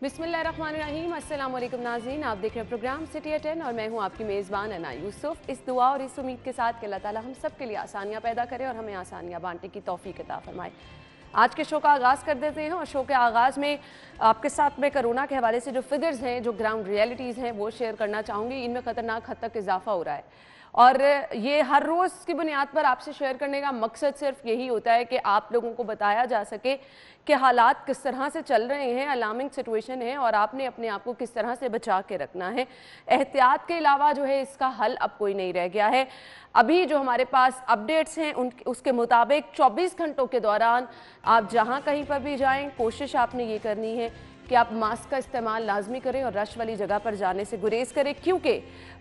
बिस्मिल्लाहिर्रहमानिर्रहीम, अस्सलाम वालेकुम नाज़रीन। आप देख रहे हैं प्रोग्राम सिटी एट 10 और मैं हूं आपकी मेज़बान अना यूसुफ। इस दुआ और इस उम्मीद के साथ कि अल्लाह ताला हम सब के लिए आसानियां पैदा करे और हमें आसानियां बांटने की तौफीक अता फरमाए। आज के शो का आगाज़ कर देते हैं और शो के आगाज़ में आपके साथ में कोरोना के हवाले से जो फिगर्स हैं, जो ग्राउंड रियलिटीज़ हैं, वो शेयर करना चाहूँगी। इनमें ख़तरनाक हद तक इजाफा हो रहा है और ये हर रोज़ की बुनियाद पर आपसे शेयर करने का मकसद सिर्फ यही होता है कि आप लोगों को बताया जा सके कि हालात किस तरह से चल रहे हैं, अलार्मिंग सिचुएशन है और आपने अपने आप को किस तरह से बचा के रखना है। एहतियात के अलावा जो है इसका हल अब कोई नहीं रह गया है। अभी जो हमारे पास अपडेट्स हैं उसके मुताबिक 24 घंटों के दौरान आप जहां कहीं पर भी जाएं, कोशिश आपने ये करनी है कि आप मास्क का इस्तेमाल लाजमी करें और रश वाली जगह पर जाने से गुरेज करें, क्योंकि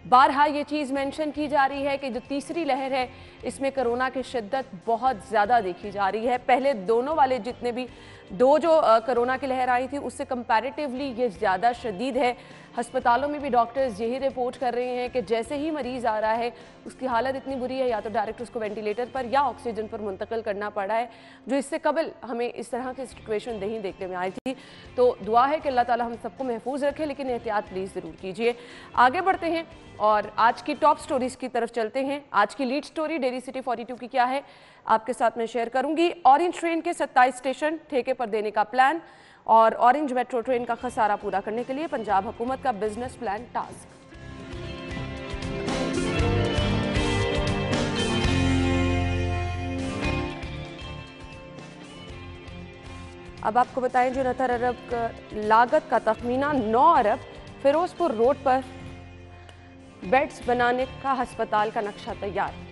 बारहा ये चीज़ मेंशन की जा रही है कि जो तीसरी लहर है इसमें कोरोना की शिद्दत बहुत ज़्यादा देखी जा रही है। पहले दोनों वाले जितने भी दो जो कोरोना की लहर आई थी उससे कंपैरेटिवली ये ज़्यादा शदीद है। अस्पतालों में भी डॉक्टर्स यही रिपोर्ट कर रहे हैं कि जैसे ही मरीज़ आ रहा है उसकी हालत इतनी बुरी है या तो डायरेक्ट उसको वेंटिलेटर पर या ऑक्सीजन पर मुंतकिल करना पड़ा है, जो इससे कबल हमें इस तरह की सिचुएशन नहीं देखने में आई थी। तो दुआ है कि अल्लाह ताला हम सबको महफूज रखे, लेकिन एहतियात प्लीज़ ज़रूर कीजिए। आगे बढ़ते हैं और आज की टॉप स्टोरीज़ की तरफ चलते हैं। आज की लीड स्टोरी डेली सिटी 42 की क्या है आपके साथ मैं शेयर करूंगी। ऑरेंज ट्रेन के 27 स्टेशन ठेके पर देने का प्लान और ऑरेंज मेट्रो ट्रेन का खसारा पूरा करने के लिए पंजाब हुकूमत का बिजनेस प्लान टास्क। अब आपको बताएं जो 69 अरब लागत का तखमीना 9 अरब फिरोजपुर रोड पर बेड्स बनाने का अस्पताल का नक्शा तैयार।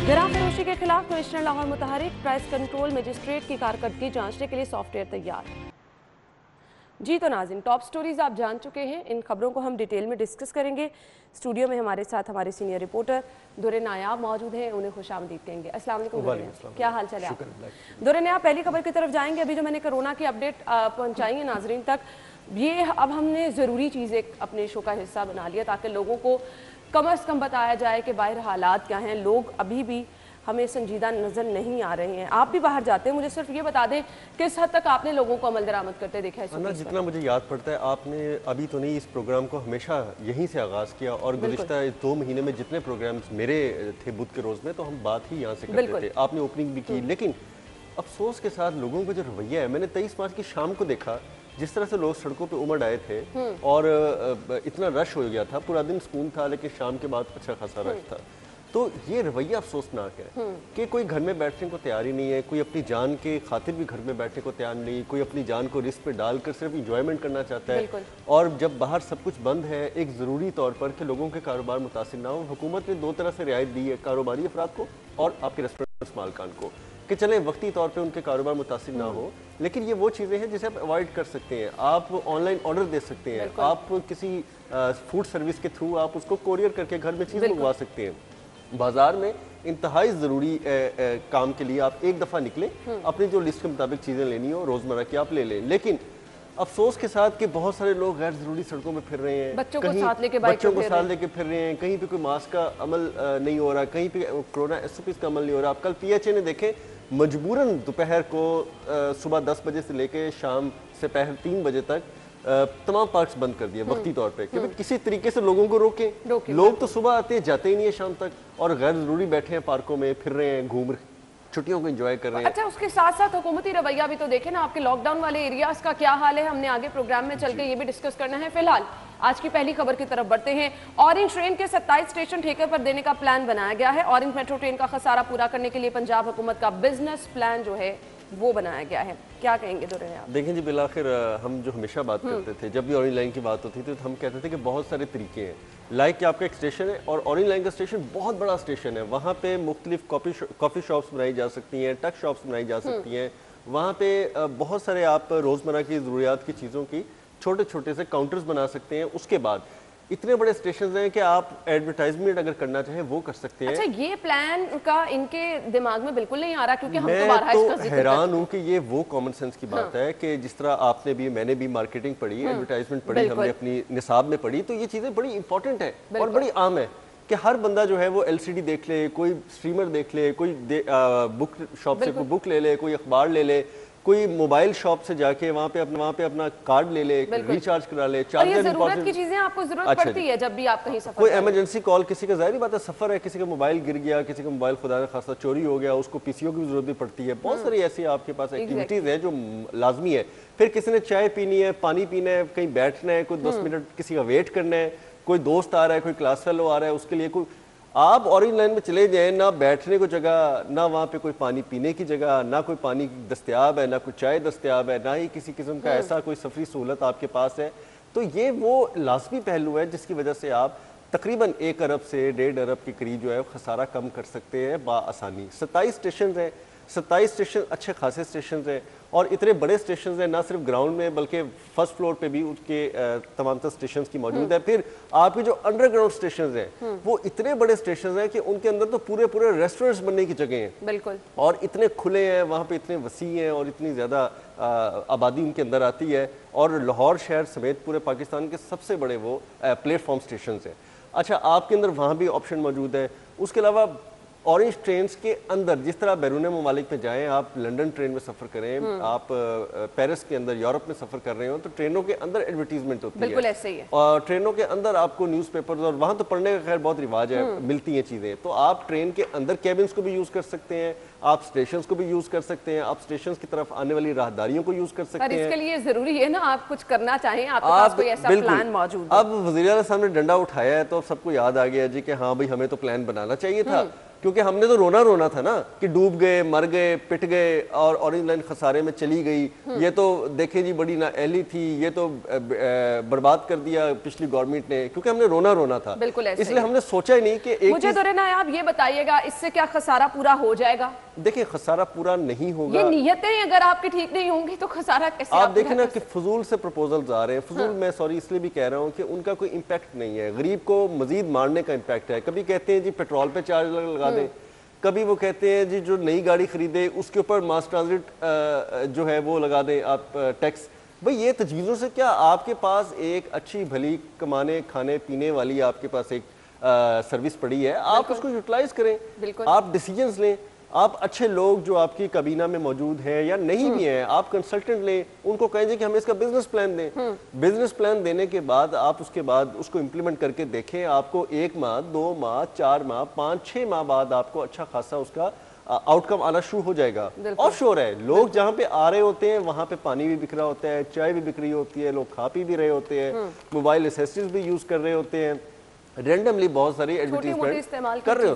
गिरा फरोशी के खिलाफ कमिश्नर लाहौर मुतहरिक, प्राइस कंट्रोल मजिस्ट्रेट की कारकर्दगी जांचने के लिए सॉफ्टवेयर तैयार। जी तो नाज़रीन, टॉप स्टोरीज आप जान चुके हैं, इन खबरों को हम डिटेल में डिस्कस करेंगे। स्टूडियो में हमारे साथ हमारे सीनियर रिपोर्टर दुरे नायाब मौजूद हैं, उन्हें खुशामदीद कहेंगे। अस्सलाम वालेकुम, क्या हाल चाल है आप? दुरे नायाब, पहली खबर की तरफ जाएंगे। अभी जो मैंने कोरोना की अपडेट पहुँचाई है नाजरीन तक, ये अब हमने ज़रूरी चीज़ एक अपने शो का हिस्सा बना लिया ताकि लोगों को कम से कम बताया जाए कि बाहर हालात क्या हैं। लोग अभी भी हमें संजीदा नज़र नहीं आ रहे हैं। आप भी बाहर जाते हैं, मुझे सिर्फ ये बता दें किस हद तक आपने लोगों को अमल दरामद करते देखा है? जितना मुझे याद पड़ता है आपने अभी तो नहीं, इस प्रोग्राम को हमेशा यहीं से आगाज़ किया और गुज़िश्ता 2 महीने में जितने प्रोग्राम्स मेरे थे बुध के रोज़ में, तो हम बात ही यहाँ से करते थे। आपने ओपनिंग भी की, लेकिन अफसोस के साथ लोगों का जो रवैया है, मैंने 23 मार्च की शाम को देखा जिस तरह से लोग सड़कों पे उमड़ आए थे और इतना रश हो गया था। पूरा दिन सुकून था लेकिन शाम के बाद अच्छा खासा रश था। तो ये रवैया अफसोसनाक है कि कोई घर में बैठने को तैयार ही नहीं है, कोई अपनी जान के खातिर भी घर में बैठने को तैयार नहीं, कोई अपनी जान को रिस्क पे डालकर सिर्फ इंजॉयमेंट करना चाहता है। और जब बाहर सब कुछ बंद है, एक ज़रूरी तौर पर कि लोगों के कारोबार मुतासिर ना हो, हुकूमत ने 2 तरह से रियायत दी है, कारोबारी अफराद को और आपके रेस्टोरेंट्स मालकान को, कि चले वक्ती तौर पे उनके कारोबार मुतासिर ना हो, लेकिन ये वो चीज़ें हैं जिसे आप अवॉइड कर सकते हैं। आप ऑनलाइन ऑर्डर दे सकते हैं, आप किसी फूड सर्विस के थ्रू आप उसको कोरियर करके घर में चीज़ मंगवा सकते हैं। बाजार में इंतहाई ज़रूरी काम के लिए आप एक दफ़ा निकले, अपनी जो लिस्ट के मुताबिक चीज़ें लेनी हो रोज़मर्रा की आप ले लें। लेकिन अफसोस के साथ कि बहुत सारे लोग गैर ज़रूरी सड़कों में फिर रहे हैं, बच्चों को साथ लेके फिर रहे हैं, कहीं पे कोई मास्क का अमल नहीं हो रहा, कहीं पे कोरोना SOPs का अमल नहीं हो रहा। आप कल PHA ने देखें, मजबूरन दोपहर को सुबह 10 बजे से लेके शाम से पहर 3 बजे तक तमाम पार्क्स बंद कर दिए वक्ती तौर पे, क्योंकि किसी तरीके से लोगों को रोकें। लोग तो सुबह आते हैं, जाते ही नहीं है शाम तक, और गैर ज़रूरी बैठे हैं पार्कों में, फिर रहे हैं, घूम रहे, छुट्टियों को एंजॉय कर रहे हैं। अच्छा, उसके साथ साथ हुकूमती रवैया भी तो देखें ना। आपके लॉकडाउन वाले एरियाज का क्या हाल है, हमने आगे प्रोग्राम में चल के ये भी डिस्कस करना है। फिलहाल आज की पहली खबर की तरफ बढ़ते हैं। ऑरेंज ट्रेन के 27 स्टेशन ठेके पर देने का प्लान बनाया गया है। ऑरेंज मेट्रो ट्रेन का खसारा पूरा करने के लिए पंजाब हुकूमत का बिजनेस प्लान जो है वो बनाया गया है। क्या कहेंगे दुरे आप? देखें जी, बिलाखिर हम जो हमेशा बात करते थे, जब भी ऑरेंज लाइन की बात होती थी तो हम कहते थे कि बहुत सारे तरीके हैं। लाइक कि आपका एक स्टेशन है और ऑरेंज लाइन का स्टेशन बहुत बड़ा स्टेशन है, वहाँ पे मुख्तलिफ कॉफ़ी शॉप्स बनाई जा सकती हैं, टक शॉप्स बनाई जा सकती हैं, वहाँ पे बहुत सारे आप रोज़मर्रा की ज़रूरियात की चीज़ों की छोटे छोटे से काउंटर्स बना सकते हैं। उसके बाद इतने बड़े स्टेशन हैं कि आप एडवर्टाइजमेंट अगर करना चाहें वो कर सकते हैं। अच्छा, ये प्लान का इनके दिमाग में बिल्कुल नहीं आ रहा, क्योंकि हम तो बारहा इसका जिक्र हैरान हूँ कि ये वो कॉमन सेंस की बात है कि जिस तरह आपने भी, मैंने भी मार्केटिंग पढ़ी, एडवर्टाइजमेंट पढ़ी, हमने अपनी निसाब में पढ़ी, तो ये चीज़ें बड़ी इंपॉर्टेंट है और बड़ी आम है कि हर बंदा जो है वो LCD देख ले, कोई स्ट्रीमर देख ले, कोई बुक शॉप से कोई बुक ले ले, कोई अखबार ले ले, कोई मोबाइल शॉप से जाके वहाँ पे अपना कार्ड ले ले, रिचार्ज करा ले, चार्जर जरूरत की चीजें आपको जरूरत पड़ती है जब भी आप कहीं सफर कोई इमरजेंसी कॉल, किसी का जाहिर बात है सफर है, किसी का मोबाइल गिर गया, किसी का मोबाइल खुदा न खासा चोरी हो गया, उसको पीसीओ की जरूरत भी पड़ती है। बहुत सारी ऐसी आपके पास एक्टिविटीज है जो लाजमी है। फिर किसी ने चाय पीनी है, पानी पीना है, कहीं बैठना है, कोई 10 मिनट किसी का वेट करना है, कोई दोस्त आ रहा है, कोई क्लास फेलो आ रहा है, उसके लिए कोई आप ऑरेंज लाइन में चले जाएं, ना बैठने को जगह, ना वहाँ पे कोई पानी पीने की जगह, ना कोई पानी दस्तयाब है, ना कोई चाय दस्तयाब है, ना ही किसी किस्म का ऐसा कोई सफरी सहूलत आपके पास है। तो ये वो लाजमी पहलू है जिसकी वजह से आप तकरीबन 1 अरब से 1.5 अरब के करीब जो है खसारा कम कर सकते हैं बाआसानी। 27 स्टेशन हैं, 27 स्टेशन अच्छे खासे स्टेशन हैं और इतने बड़े स्टेशन हैं, ना सिर्फ ग्राउंड में बल्कि फर्स्ट फ्लोर पे भी उसके तमाम तर स्टेशन की मौजूद है। फिर आपके जो अंडरग्राउंड स्टेशन हैं वो इतने बड़े स्टेशन हैं कि उनके अंदर तो पूरे पूरे रेस्टोरेंट्स बनने की जगह हैं, बिल्कुल, और इतने खुले हैं, वहाँ पे इतने वसी हैं और इतनी ज़्यादा आबादी उनके अंदर आती है। और लाहौर शहर समेत पूरे पाकिस्तान के सबसे बड़े वो प्लेटफॉर्म स्टेशन हैं। अच्छा, आपके अंदर वहाँ भी ऑप्शन मौजूद है। उसके अलावा ऑरेंज ट्रेन के अंदर जिस तरह बैरून ममालिक में जाएं, आप लंदन ट्रेन में सफ़र करें, आप पेरिस के अंदर यूरोप में सफ़र कर रहे हो, तो ट्रेनों के अंदर एडवर्टीजमेंट होती है, बिल्कुल ऐसे ही है। और ट्रेनों के अंदर आपको न्यूज़पेपर्स, और वहाँ तो पढ़ने का खैर बहुत रिवाज है, मिलती हैं चीज़ें। तो आप ट्रेन के अंदर केबिन्स को भी यूज़ कर सकते हैं, आप स्टेशंस को भी यूज़ कर सकते हैं, आप स्टेशंस की तरफ आने वाली राहदारियों को यूज़ कर सकते हैं। इसके लिए ज़रूरी है ना आप कुछ करना चाहें, आपके पास कोई ऐसा प्लान मौजूद है। अब वज़ीर आज़म साहब ने डंडा उठाया है तो सबको याद आ गया जी कि हाँ भाई हमें तो प्लान बनाना चाहिए था, क्योंकि हमने तो रोना रोना था ना कि डूब गए, मर गए, पिट गए और ऑरेंज लाइन खसारे में चली गई, ये तो देखें जी बड़ी नाअहली थी, ये तो बर्बाद कर दिया पिछली गवर्नमेंट ने, क्योंकि हमने रोना रोना था, बिल्कुल इसलिए हमने सोचा ही नहीं कि एक मुझे तो रहना है, आप ये बताइएगा इससे क्या खसारा पूरा हो जाएगा? देखिए खसारा पूरा नहीं होगा, ये नीयतें अगर आपकी ठीक नहीं होंगी तो खसारा कैसे? आप देखें ना कि फजूल से प्रपोजल्स आ रहे हैं, फजूल मैं सॉरी इसलिए भी कह रहा हूँ कि उनका कोई इम्पैक्ट नहीं है, गरीब को मजीद मारने का इम्पैक्ट है। कभी कहते हैं जी पेट्रोल पे चार्ज लगा दें, कभी वो कहते हैं जी जो नई गाड़ी खरीदे उसके ऊपर मास ट्रांजिट जो है वो लगा दें आप टैक्स। भाई ये तजवीज़ों से क्या, आपके पास एक अच्छी भली कमाने खाने पीने वाली आपके पास एक सर्विस पड़ी है, आप उसको यूटिलाइज करें, आप डिसीजंस लें, आप अच्छे लोग जो आपकी कबीना में मौजूद हैं या नहीं भी हैं, आप कंसल्टेंट लें, उनको कहें कि हमें इसका बिजनेस प्लान दें। बिजनेस प्लान देने के बाद आप उसके बाद उसको इम्प्लीमेंट करके देखें, आपको 1 माह 2 माह 4 माह 5-6 माह बाद आपको अच्छा खासा उसका आउटकम आना शुरू हो जाएगा। और श्योर है लोग जहाँ पे आ रहे होते हैं वहाँ पे पानी भी बिक रहा होता है, चाय भी बिक रही होती है, लोग खा पी भी रहे होते हैं, मोबाइल एसेसरीज भी यूज कर रहे होते हैं, रेंडमली बहुत सारी एडवर्टीजमेंट कर रहे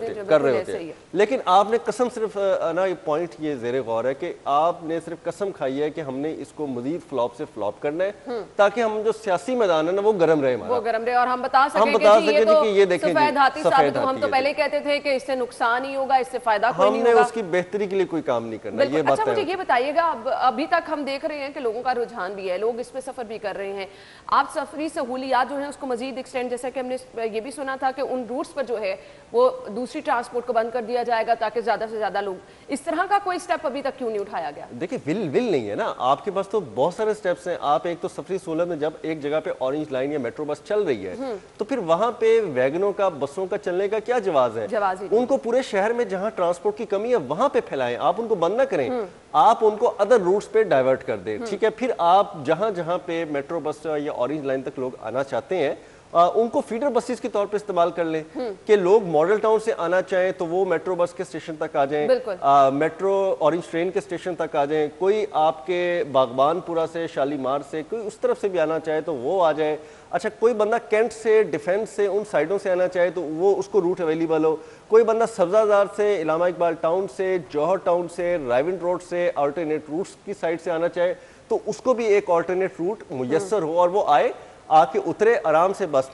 होते हैं। लेकिन आपने कसम सिर्फ ना, ये पॉइंट ये जेरे गौर है कि आपने सिर्फ कसम खाई है कि हमने इसको मजीद फ्लॉप से फ्लॉप करना है ताकि हम जो सियासी मैदान है ना वो गर्म रहे, वो गर्म रहे और हम बता सकें कि ये देखें सफेद हाथी साबित हो। हम तो पहले कहते थे कि इससे नुकसान ही होगा, इससे फायदा कोई नहीं होगा, हमने उसकी बेहतरी के लिए कोई काम नहीं करना। ये बात अच्छा, मुझे ये बताइएगा, अभी तक हम देख रहे हैं कि लोगों का रुझान भी है, लोग इस पे सफर भी कर रहे हैं, आप सफरी सहूलियात जो है उसको मजीद एक्सटेंड, जैसा कि हमने ये भी सुना था कि उन रूट्स पर जो है वो दूसरी ट्रांसपोर्ट को बंद कर दिया जाएगा ताकि ज्यादा से ज्यादा लोग, इस तरह का कोई स्टेप अभी तक क्यों नहीं उठाया गया? देखिए विल नहीं है ना, आपके पास तो बहुत सारे स्टेप्स हैं। आप एक तो सफरी सहूलत में जब एक जगह पे ऑरेंज लाइन या मेट्रो बस चल रही है तो फिर वहां पे वैगनों का, बसों का चलने का क्या जवाब है? उनको पूरे शहर में जहां ट्रांसपोर्ट की कमी है वहां पे फैलाएं, आप उनको बंद ना करें, आप उनको अदर रूट्स पे डाइवर्ट कर दें, ठीक है? फिर आप जहां जहां पे मेट्रो बस या ऑरेंज लाइन तक लोग आना चाहते हैं उनको फीडर बसेस के तौर पे इस्तेमाल कर लें कि लोग मॉडल टाउन से आना चाहें तो वो मेट्रो बस के स्टेशन तक आ जाएं, मेट्रो ऑरेंज ट्रेन के स्टेशन तक आ जाएं, कोई आपके बागबानपुरा से, शालीमार से, कोई उस तरफ से भी आना चाहे तो वो आ जाए। अच्छा, कोई बंदा कैंट से, डिफेंस से, उन साइडों से आना चाहे तो वो उसको रूट अवेलेबल हो, कोई बंदा सब्जाजार से, इलामा इकबाल टाउन से, जौहर टाउन से, रायविंड रोड से, अल्टरनेट रूट्स की साइड से आना चाहे तो उसको भी एक अल्टरनेट रूट मुयस्सर हो और वो आए, आके उतरे, आराम से बस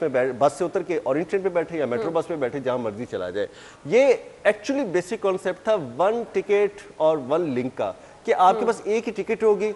से उतर के ऑरेंज ट्रेन पे बैठे या मेट्रो बस पे बैठे, जहां मर्जी चला जाए। ये एक्चुअली बेसिक कॉन्सेप्ट था 1 टिकट और 1 लिंक का, कि आपके पास एक ही टिकट होगी,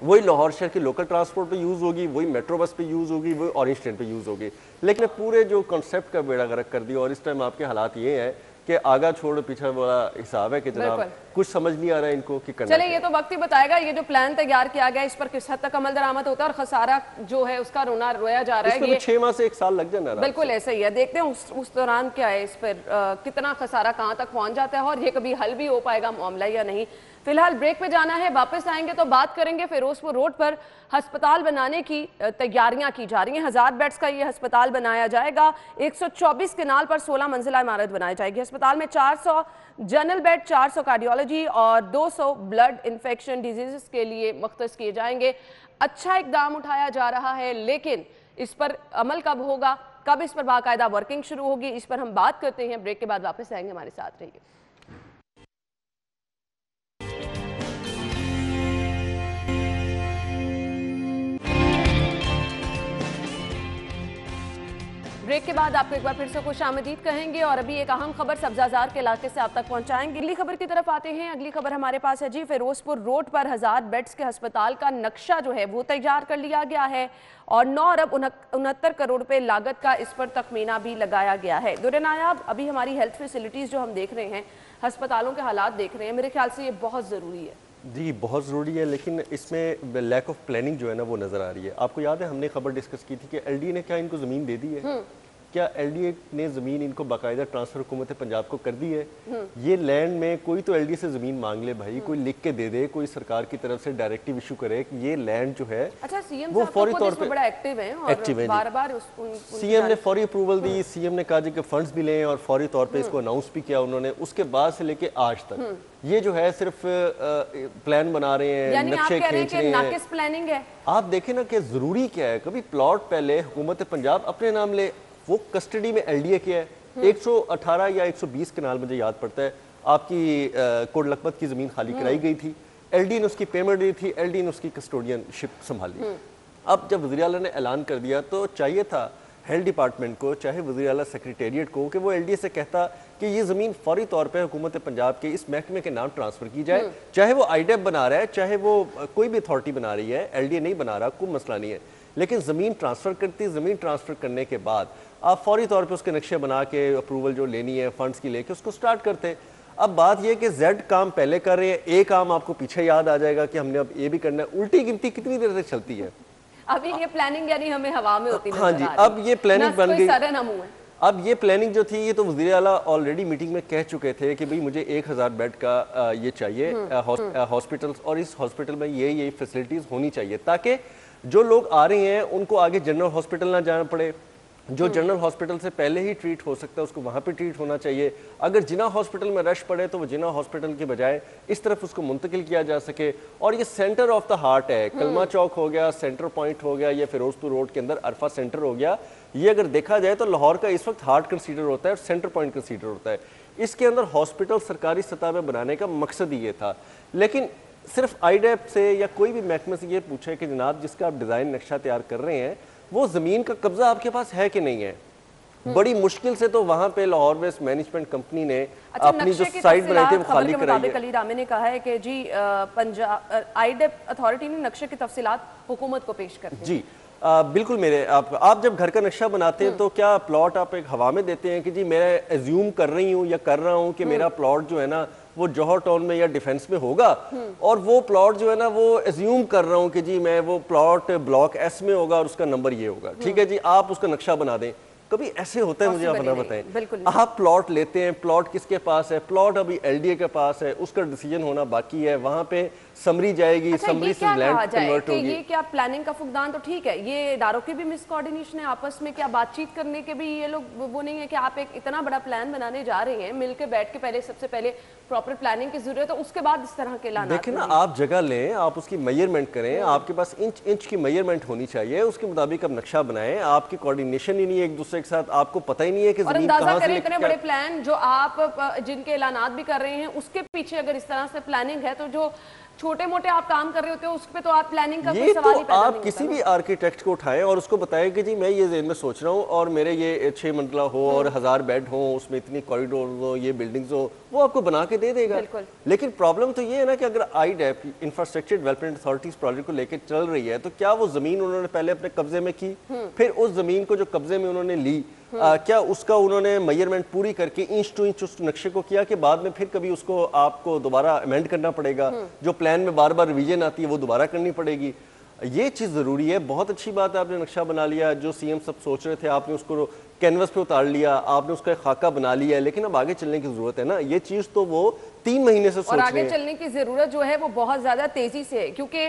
वही लाहौर शहर के लोकल ट्रांसपोर्ट पे यूज होगी, वही मेट्रो बस पे यूज होगी, वही ऑरेंज ट्रेन पे यूज होगी। लेकिन पूरे जो कॉन्सेप्ट का बेड़ा गर्क कर दिया और इस टाइम आपके हालात ये हैं कि आगा छोड़ पीछे वाला हिसाब है कि जनाब कुछ समझ नहीं आ रहा है इनको कि करना। चले, ये तो वक्त ही बताएगा, ये जो प्लान तैयार किया गया इस पर किस हद तक अमल दरामद होता है और खसारा जो है उसका रोया जा रहा है। ये 6 माह से 1 साल लग जाना। बिल्कुल ऐसा ही है, देखते हैं उस दौरान क्या है, इस पर कितना खसारा कहाँ तक पहुंच जाता है और ये कभी हल भी हो पाएगा मामला या नहीं। फिलहाल ब्रेक पे जाना है, वापस आएंगे तो बात करेंगे फिरोजपुर रोड पर अस्पताल बनाने की तैयारियां की जा रही हैं। 1000 बेड्स का ये अस्पताल बनाया जाएगा। 124 केनाल पर 16 मंजिला इमारत बनाई जाएगी। अस्पताल में 400 जनरल बेड, 400 कार्डियोलॉजी और 200 ब्लड इन्फेक्शन डिजीजेस के लिए मख्तस किए जाएंगे। अच्छा इकदाम उठाया जा रहा है, लेकिन इस पर अमल कब होगा, कब इस पर बाकायदा वर्किंग शुरू होगी, इस पर हम बात करते हैं। ब्रेक के बाद वापस आएंगे, हमारे साथ रहिए। ब्रेक के बाद आपको एक बार फिर से खुशामदीद कहेंगे और अभी एक अहम खबर सब्जाजार के इलाके से आप तक पहुंचाएंगे। अगली खबर की तरफ आते हैं। अगली खबर हमारे पास है जी, फिरोजपुर रोड पर 1000 बेड्स के अस्पताल का नक्शा जो है वो तैयार कर लिया गया है और 9 अरब 69 करोड़ रुपए लागत का इस पर तखमीना भी लगाया गया है। दुरे नायाब, अभी हमारी हेल्थ फैसिलिटीज जो हम देख रहे हैं, अस्पतालों के हालात देख रहे हैं, मेरे ख्याल से ये बहुत ज़रूरी है। जी बहुत ज़रूरी है, लेकिन इसमें लैक ऑफ प्लानिंग जो है ना वो नज़र आ रही है। आपको याद है हमने खबर डिस्कस की थी कि एलडीए ने क्या इनको ज़मीन दे दी है? क्या एलडीए ने ज़मीन इनको बाकायदा ट्रांसफ़र हुकूमत पंजाब को कर दी है? ये लैंड में कोई तो एलडीए से ज़मीन मांग ले भाई, कोई लिख के दे दे, कोई सरकार की तरफ से डायरेक्टिव इशू करे कि ये लैंड जो है अच्छा, सीएम वो फौरी तौर पे बड़ा एक्टिव है और बार-बार सीएम ने फौरी अप्रूवल दी। सीएम ने कहा कि फंड्स भी लें और फौरी तौर पे इसको अनाउंस भी किया उन्होंने। उसके बाद से लेके आज तक ये जो है सिर्फ प्लान बना रहे हैं, नक्शे खींच रहे हैं। नाकिस प्लानिंग है। आप देखें ना कि जरूरी क्या है, कभी प्लॉट पहले हुकूमत पंजाब अपने नाम ले, वो कस्टडी में एलडीए किया है। 118 या 120 कनाल मुझे याद पड़ता है आपकी कोट लखपत की जमीन खाली कराई गई थी, एलडीए ने उसकी पेमेंट दी थी, एलडीए ने उसकी कस्टोडियनशिप संभाली। अब जब वज़ीर आला ने ऐलान कर दिया तो चाहिए था हेल्थ डिपार्टमेंट को, चाहे वज़ीर आला सेक्रेटेरिएट को, कि वो एलडीए से कहता कि ये ज़मीन फौरी तौर पे हुकूमत पंजाब के इस महकमे के नाम ट्रांसफ़र की जाए। चाहे वो आईडेप बना रहा है, चाहे वो कोई भी अथॉरिटी बना रही है, एलडीए नहीं बना रहा, कोई मसला नहीं है, लेकिन ज़मीन ट्रांसफ़र करती, ज़मीन ट्रांसफ़र करने के बाद आप फौरी तौर पे उसके नक्शे बना के अप्रूवल जो लेनी है फंड्स की लेके उसको स्टार्ट करते। अब बात यह कि जेड काम पहले कर रहे हैं, ए काम आपको पीछे याद आ जाएगा कि हमने अब ये भी करना है। उल्टी गिनती कितनी देर तक चलती है? अभी ये प्लानिंग यानी हमें हवा में होती है। हाँ जी, अब ये प्लानिंग बन गई। अब ये प्लानिंग जो थी, ये तो वज़ीर आला ऑलरेडी मीटिंग में कह चुके थे कि भाई मुझे 1000 बेड का ये चाहिए हॉस्पिटल्स, और इस हॉस्पिटल में यही फैसिलिटीज़ होनी चाहिए ताकि जो लोग आ रहे हैं उनको आगे जनरल हॉस्पिटल ना जाना पड़े। जो जनरल हॉस्पिटल से पहले ही ट्रीट हो सकता है उसको वहाँ पे ट्रीट होना चाहिए। अगर जिना हॉस्पिटल में रश पड़े तो वो जिना हॉस्पिटल के बजाय इस तरफ उसको मुंतकिल किया जा सके। और ये सेंटर ऑफ द हार्ट है, कलमा चौक हो गया, सेंटर पॉइंट हो गया, या फिरोजपुर रोड के अंदर अरफा सेंटर हो गया। ये अगर देखा जाए तो लाहौर का इस वक्त हार्ट कंसीडर होता है और सेंटर पॉइंट कंसीडर होता है। इसके अंदर हॉस्पिटल सरकारी सतह पर बनाने का मकसद ही ये था। लेकिन सिर्फ आईडेप से या कोई भी महकमे से ये पूछे कि जनाब जिसका आप डिज़ाइन नक्शा तैयार कर रहे हैं वो ज़मीन का कब्जा आपके पास है कि नहीं है, बड़ी मुश्किल से तो वहाँ पे लाहौर वेस्ट मैनेजमेंट कंपनी ने अपनी जो साइट बनाई थी वो खाली कराई है। अली रामे ने कहा है कि जी पंजाब आईडेप अथॉरिटी ने नक्शे की तफसीलात हुकूमत को पेश कर दी। जी बिल्कुल। मेरे आप जब घर का नक्शा बनाते हैं तो क्या प्लॉट आप एक हवा में देते हैं कि जी मैं एज्यूम कर रही हूँ या कर रहा हूँ कि मेरा प्लॉट जो है ना वो जौहर टाउन में या डिफेंस में होगा, और वो प्लॉट जो है ना वो एज्यूम कर रहा हूँ कि जी मैं वो प्लॉट ब्लॉक एस में होगा और उसका नंबर ये होगा, ठीक है जी, आप उसका नक्शा बना दें। कभी ऐसे होता है? मुझे आप बना बताएं। आप प्लॉट लेते हैं, प्लॉट किसके पास है? प्लॉट अभी एलडीए के पास है, उसका डिसीजन होना बाकी है, वहां पे समरी जाएगी। अच्छा, समरी से लैंड कन्वर्ट होगी। ये क्या प्लानिंग का फुकदान तो ठीक है, ये इदारों की भी मिसकोऑर्डिनेशन है आपस में, क्या बातचीत करने के भी ये लोग वो नहीं है कि आप एक इतना बड़ा प्लान बनाने जा रहे हैं, मिलकर बैठ के पहले सबसे पहले प्रॉपर प्लानिंग की जरूरत है, उसके बाद इस तरह के लाना। देखिए ना, आप जगह लें, आप उसकी मेजरमेंट करें, आपके पास इंच की मेजरमेंट होनी चाहिए, उसके मुताबिक आप नक्शा बनाएं। आपकी कोऑर्डिनेशन ही नहीं है एक दूसरे के साथ, आपको पता ही नहीं है कि जमीन कहां से इतने बड़े प्लान जो आप जिनके ऐलानात भी कर रहे हैं उसके पीछे अगर इस तरह से प्लानिंग है तो जो छोटे मोटे आप काम कर रहे होते हो उस पे तो आप प्लानिंग का कोई सवाल ही पैदा नहीं होता। आप किसी भी आर्किटेक्ट को उठाएं और उसको बताएं कि जी मैं ये ज़हन में सोच रहा हूँ और मेरे ये 6 मंजिला हो और 1000 बेड हो, उसमें इतनी कॉरिडोर हो, ये बिल्डिंग्स हो, वो आपको बना के दे देगा। लेकिन प्रॉब्लम तो ये है ना कि अगर आईडेप इंफ्रास्ट्रक्चर डेवलपमेंट अथॉरिटीज प्रोजेक्ट को लेकर चल रही है तो क्या वो जमीन उन्होंने पहले अपने कब्जे में की, फिर उस जमीन को जो कब्जे में उन्होंने ली क्या उसका उन्होंने मेजरमेंट पूरी करके इंच टू इंच उस नक्शे को किया कि बाद में फिर कभी उसको आपको दोबारा अमेंड करना पड़ेगा, जो प्लान में बार बार रिवीजन आती है वो दोबारा करनी पड़ेगी। ये चीज़ ज़रूरी है। बहुत अच्छी बात है, आपने नक्शा बना लिया, जो सीएम सब सोच रहे थे आपने उसको कैनवस पे उतार लिया, आपने उसका एक खाका बना लिया, लेकिन अब आगे चलने की ज़रूरत है ना। ये चीज़ तो वो 3 महीने से सोच रहे हैं। और आगे चलने की ज़रूरत जो है वो बहुत ज़्यादा तेज़ी से है, क्योंकि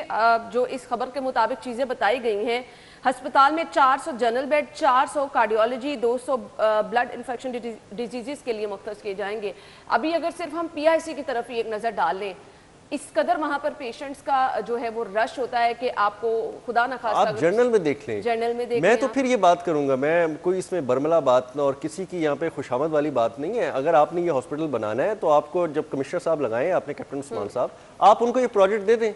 जो इस खबर के मुताबिक चीज़ें बताई गई हैं, अस्पताल में 400 general bed, 400 cardiology, 200 blood infection disease के लिए मुख्तस किए जाएंगे। अभी अगर सिर्फ हम PIC की तरफ ही एक नज़र डाल लें, इस कदर वहां पर पेशेंट्स का जो है वो रश होता है कि आपको खुदा न खास्ता आप जर्नल में देख लें, जर्नल में देख मैं तो फिर ये बात करूंगा, मैं कोई इसमें बरमला बात ना और किसी की यहाँ पे खुशामद वाली बात नहीं है। अगर आपने ये हॉस्पिटल बनाना है तो आपको जब कमिश्नर साहब लगाएं, आपने कैप्टन उस्मान साहब, आप उनको ये प्रोजेक्ट दे दें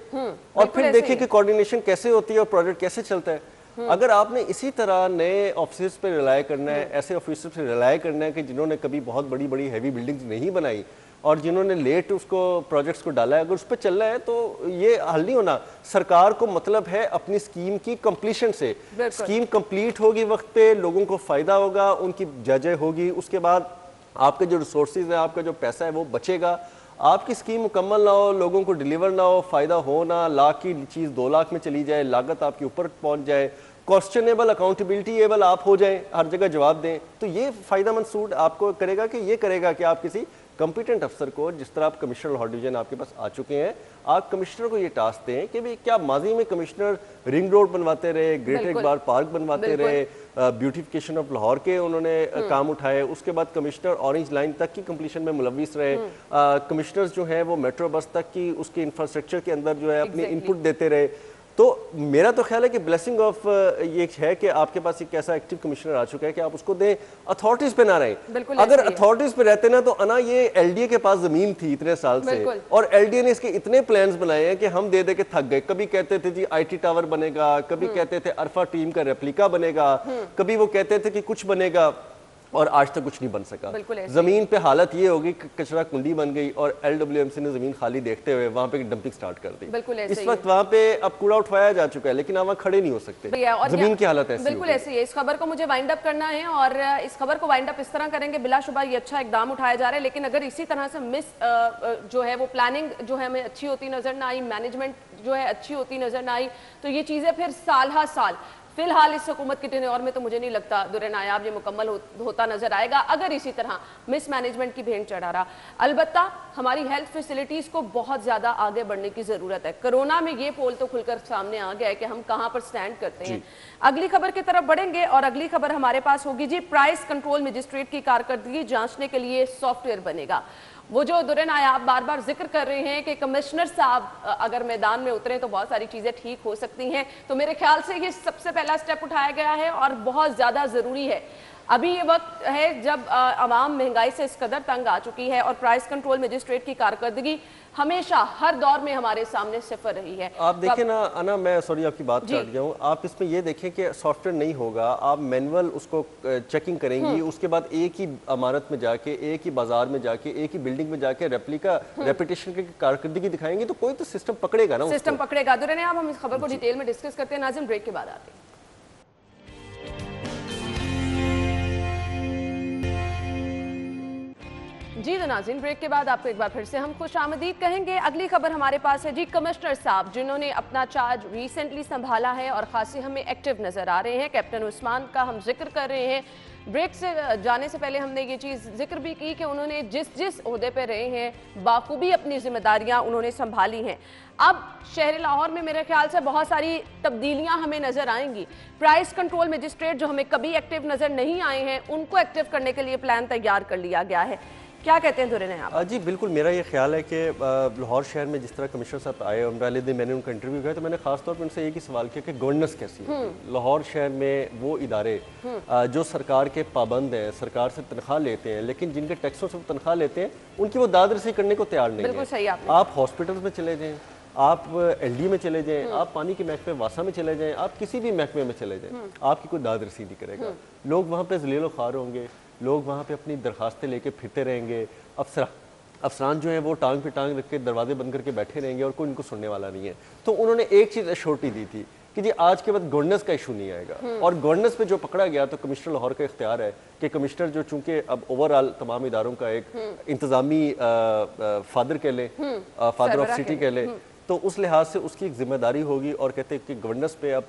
और फिर देखिए कि कोऑर्डिनेशन कैसे होती है और प्रोजेक्ट कैसे चलता है। अगर आपने इसी तरह नए ऑफिसर्स पे रिलाय करना है, ऐसे ऑफिसर्स पे रिलाय करना है कि जिन्होंने कभी बहुत बड़ी बड़ी हैवी बिल्डिंग्स नहीं बनाई और जिन्होंने लेट उसको प्रोजेक्ट्स को डाला है, अगर उस पर चल रहा है तो ये हल नहीं होना। सरकार को मतलब है अपनी स्कीम की कंप्लीशन से, स्कीम कंप्लीट होगी वक्त पे, लोगों को फायदा होगा, उनकी जजय होगी, उसके बाद आपके जो रिसोर्सेज है, आपका जो पैसा है वो बचेगा। आपकी स्कीम मुकम्मल ना हो, लोगों को डिलीवर ना हो, फायदा हो ना, लाख की चीज़ 2 लाख में चली जाए, लागत आपके ऊपर पहुंच जाए, क्वेश्चनेबल अकाउंटेबिलिटी एबल आप हो जाएं, हर जगह जवाब दें, तो ये फ़ायदा मंद सूट आपको करेगा कि ये करेगा कि आप किसी कंपिटेंट अफसर को, जिस तरह आप कमिश्नर लॉ डिवीजन आपके पास आ चुके हैं, आप कमिश्नर को ये टास्क दें कि भाई क्या माजी में कमिश्नर रिंग रोड बनवाते रहे, ग्रेटर इकबाल पार्क बनवाते रहे, ब्यूटिफिकेशन ऑफ लाहौर के उन्होंने काम उठाए, उसके बाद कमिश्नर ऑरेंज लाइन तक की कंप्लीशन में मुलविस रहे, कमिश्नर्स जो है वो मेट्रो बस तक की उसके इंफ्रास्ट्रक्चर के अंदर जो है अपने इनपुट देते रहे। तो मेरा तो ख्याल है कि ब्लेसिंग ऑफ ये है कि आपके पास एक ऐसा एक्टिव कमिश्नर आ चुका है कि आप उसको दें, अथॉरिटीज पे ना रहें। अगर अथॉरिटीज पे रहते ना तो अना ये LDA के पास जमीन थी इतने साल से और LDA ने इसके इतने प्लान्स बनाए हैं कि हम दे दे के थक गए। कभी कहते थे जी IT टावर बनेगा, कभी कहते थे अरफा टीम का रेप्लिका बनेगा, कभी वो कहते थे कि कुछ बनेगा, और आज तक कुछ नहीं बन सका। जमीन पे हालत ये होगी कि कचरा कुंडी बन गई और LWMC ने जमीन खाली देखते हुए वहां पे डंपिंग स्टार्ट कर दी। इस वक्त वहां पे अब कूड़ा उठवाया जा चुका है, लेकिन वहां खड़े नहीं हो सकते, जमीन की हालत ऐसी बिल्कुल ऐसी है। इस खबर को मुझे वाइंड अप करना है और इस खबर को वाइंड अप इस तरह करेंगे, बिलाशुबा ये अच्छा इकदाम उठाया जा रहा है, लेकिन अगर इसी तरह से मिस जो है वो प्लानिंग जो है हमें अच्छी होती नजर ना आई, मैनेजमेंट जो है अच्छी होती नजर ना आई, तो ये चीजें फिर साल हर साल फिलहाल इस हुकूमत के टेन्योर में तो मुझे नहीं लगता दुरे नायाब ये मुकम्मल होता नजर आएगा अगर इसी तरह मिस मैनेजमेंट की भेंट चढ़ा रहा। अलबत्ता हमारी हेल्थ फैसिलिटीज को बहुत ज्यादा आगे बढ़ने की जरूरत है। कोरोना में ये पोल तो खुलकर सामने आ गया है कि हम कहां पर स्टैंड करते हैं। अगली खबर की तरफ बढ़ेंगे और अगली खबर हमारे पास होगी जी, प्राइस कंट्रोल मजिस्ट्रेट की कारकर्दगी जांचने के लिए सॉफ्टवेयर बनेगा। वो जो दुरे नायाब बार बार जिक्र कर रहे हैं कि कमिश्नर साहब अगर मैदान में उतरे तो बहुत सारी चीजें ठीक हो सकती हैं, तो मेरे ख्याल से ये सबसे पहला स्टेप उठाया गया है और बहुत ज्यादा जरूरी है। अभी ये वक्त है जब आवाम महंगाई से इस कदर तंग आ चुकी है और प्राइस कंट्रोल मजिस्ट्रेट की कारकर्दगी हमेशा हर दौर में हमारे सामने सिफर रही है। आप देखें ना अना, मैं सॉरी आपकी बात काट गया हूँ, आप इसमें ये देखें कि सॉफ्टवेयर नहीं होगा, आप मैनुअल उसको चेकिंग करेंगी, उसके बाद एक ही इमारत में जाके, एक ही बाजार में जाके, एक ही बिल्डिंग में जाके रेप्लिका रेपिटेशन की कारकर्दगी दिखाएंगे तो कोई तो सिस्टम पकड़ेगा ना, सिस्टम पकड़ेगा। दुरे आप हम इस खबर को डिटेल में डिस्कस करते हैं, नाज़िम ब्रेक के बाद आते हैं। जी तो नाज़रीन, ब्रेक के बाद आपको एक बार फिर से हम खुश आमदीद कहेंगे। अगली खबर हमारे पास है जी, कमिश्नर साहब जिन्होंने अपना चार्ज रिसेंटली संभाला है और खासी हमें एक्टिव नजर आ रहे हैं। कैप्टन उस्मान का हम जिक्र कर रहे हैं। ब्रेक से जाने से पहले हमने ये चीज़ जिक्र भी की कि उन्होंने जिस ओहदे पे रहे हैं बाखूबी अपनी जिम्मेदारियां उन्होंने संभाली हैं। अब शहर लाहौर में मेरे ख्याल से बहुत सारी तब्दीलियां हमें नजर आएंगी। प्राइस कंट्रोल मजिस्ट्रेट जो हमें कभी एक्टिव नजर नहीं आए हैं, उनको एक्टिव करने के लिए प्लान तैयार कर लिया गया है। क्या कहते हैं दुरे ने आप? जी बिल्कुल, मेरा ये ख्याल है कि लाहौर शहर में जिस तरह कमिश्नर साहब आए और पहले दिन मैंने उनका इंटरव्यू किया तो मैंने खास तौर पर उनसे एक ही सवाल किया कि गवर्नेंस कैसी है लाहौर शहर में। वो इदारे जो सरकार के पाबंद हैं, सरकार से तनख्वाह लेते हैं, लेकिन जिनके टैक्सों से तनख्वाह लेते हैं उनकी वो दाद रसी करने को तैयार नहीं है। आप हॉस्पिटल्स में चले जाएँ, आप LD में चले जाएं, आप पानी के महकमे वासा में चले जाएं, आप किसी भी महकमे में चले जाएं, आपकी कोई दाद रसी नहीं करेगा। लोग वहाँ पे ज़लील ख्वार होंगे, लोग वहाँ पे अपनी दरखास्तें लेके फिरते रहेंगे, अफसरान जो है वो टांग पे टांग रख के दरवाजे बंद करके बैठे रहेंगे और कोई इनको सुनने वाला नहीं है। तो उन्होंने एक चीज़ एश्योरिटी दी थी कि जी आज के बाद गवर्नेंस का इशू नहीं आएगा, और गवर्नेंस पे जो पकड़ा गया तो कमिश्नर लाहौर का इख्तियार है कि कमिश्नर जो चूंकि अब ओवरऑल तमाम इदारों का एक इंतजामी फादर कह लें, फादर ऑफ सिटी कह लें, तो उस लिहाज से उसकी एक जिम्मेदारी होगी और कहते हैं कि गवर्नेंस पे अब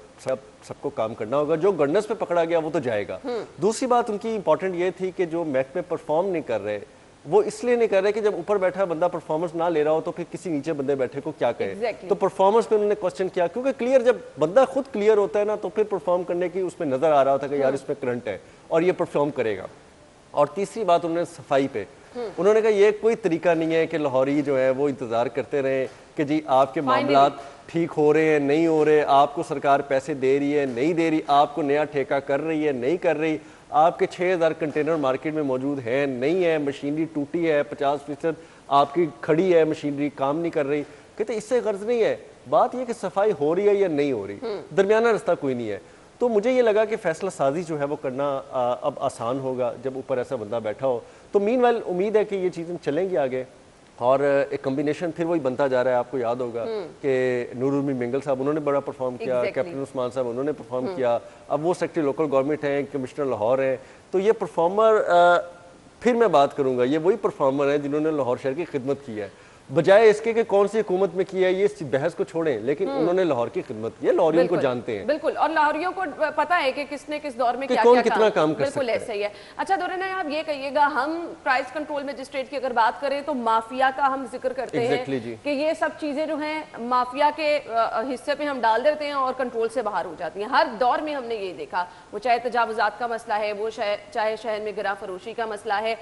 सबको काम करना होगा। जो गवर्नेंस पे पकड़ा गया वो तो जाएगा। दूसरी बात उनकी इंपॉर्टेंट ये थी कि जो महकमे परफॉर्म नहीं कर रहे, वो इसलिए नहीं कर रहे कि जब ऊपर बैठा बंदा परफॉर्मेंस ना ले रहा हो तो फिर किसी नीचे बंदे बैठे को क्या कहे। तो परफॉर्मेंस पे उन्होंने क्वेश्चन किया, क्योंकि क्लियर जब बंदा खुद क्लियर होता है ना तो फिर परफॉर्म करने की उसमें नजर आ रहा था कि यार इसमें करंट है और ये परफॉर्म करेगा। और तीसरी बात उन्होंने सफाई पे उन्होंने कहा ये कोई तरीका नहीं है कि लाहौरी जो है वो इंतजार करते रहे कि जी आपके मामला ठीक हो रहे हैं नहीं हो रहे, आपको सरकार पैसे दे रही है नहीं दे रही, आपको नया ठेका कर रही है नहीं कर रही, आपके 6000 कंटेनर मार्केट में मौजूद है नहीं है, मशीनरी टूटी है, 50% आपकी खड़ी है, मशीनरी काम नहीं कर रही। कहते इससे गर्ज नहीं है, बात यह कि सफाई हो रही है या नहीं हो रही, दरमियाना रास्ता कोई नहीं है। तो मुझे ये लगा कि फैसला साजी जो है वो करना अब आसान होगा जब ऊपर ऐसा बंदा बैठा हो। तो मीनवाइल उम्मीद है कि ये चीज़ें चलेंगी आगे और एक कम्बिनेशन फिर वही बनता जा रहा है। आपको याद होगा कि नूरुल मिंगल साहब उन्होंने बड़ा परफॉर्म किया, कैप्टन उस्मान साहब उन्होंने परफॉर्म किया, अब वो सेक्रेटरी लोकल गवर्नमेंट हैं, कमिश्नर लाहौर हैं। तो ये परफॉर्मर फिर मैं बात करूंगा, ये वही परफॉर्मर हैं जिन्होंने लाहौर शहर की खिदमत की है, बजाय इसके कि कौन सी हुकूमत में किया है ये इस बहस को छोड़ें, लेकिन उन्होंने लाहौर की खिदमत की है, लाहौरियों को जानते हैं। बिल्कुल, और लाहौरियों को पता है कि किसने किस दौर में क्या कौन कितना काम कर सकता है। बिल्कुल ऐसा ही है। अच्छा दोरेना, आप ये कहिएगा, हम प्राइस कंट्रोल मजिस्ट्रेट की अगर बात करें तो माफिया का हम जिक्र करते हैं कि ये सब चीजें जो हैं माफिया के हिस्से पे हम डाल देते हैं और कंट्रोल से बाहर हो जाती हैं। हर दौर में हमने ये देखा, वो चाहे तजावुजात का मसला है, वो चाहे शहर में गिरा फरोशी का मसला है,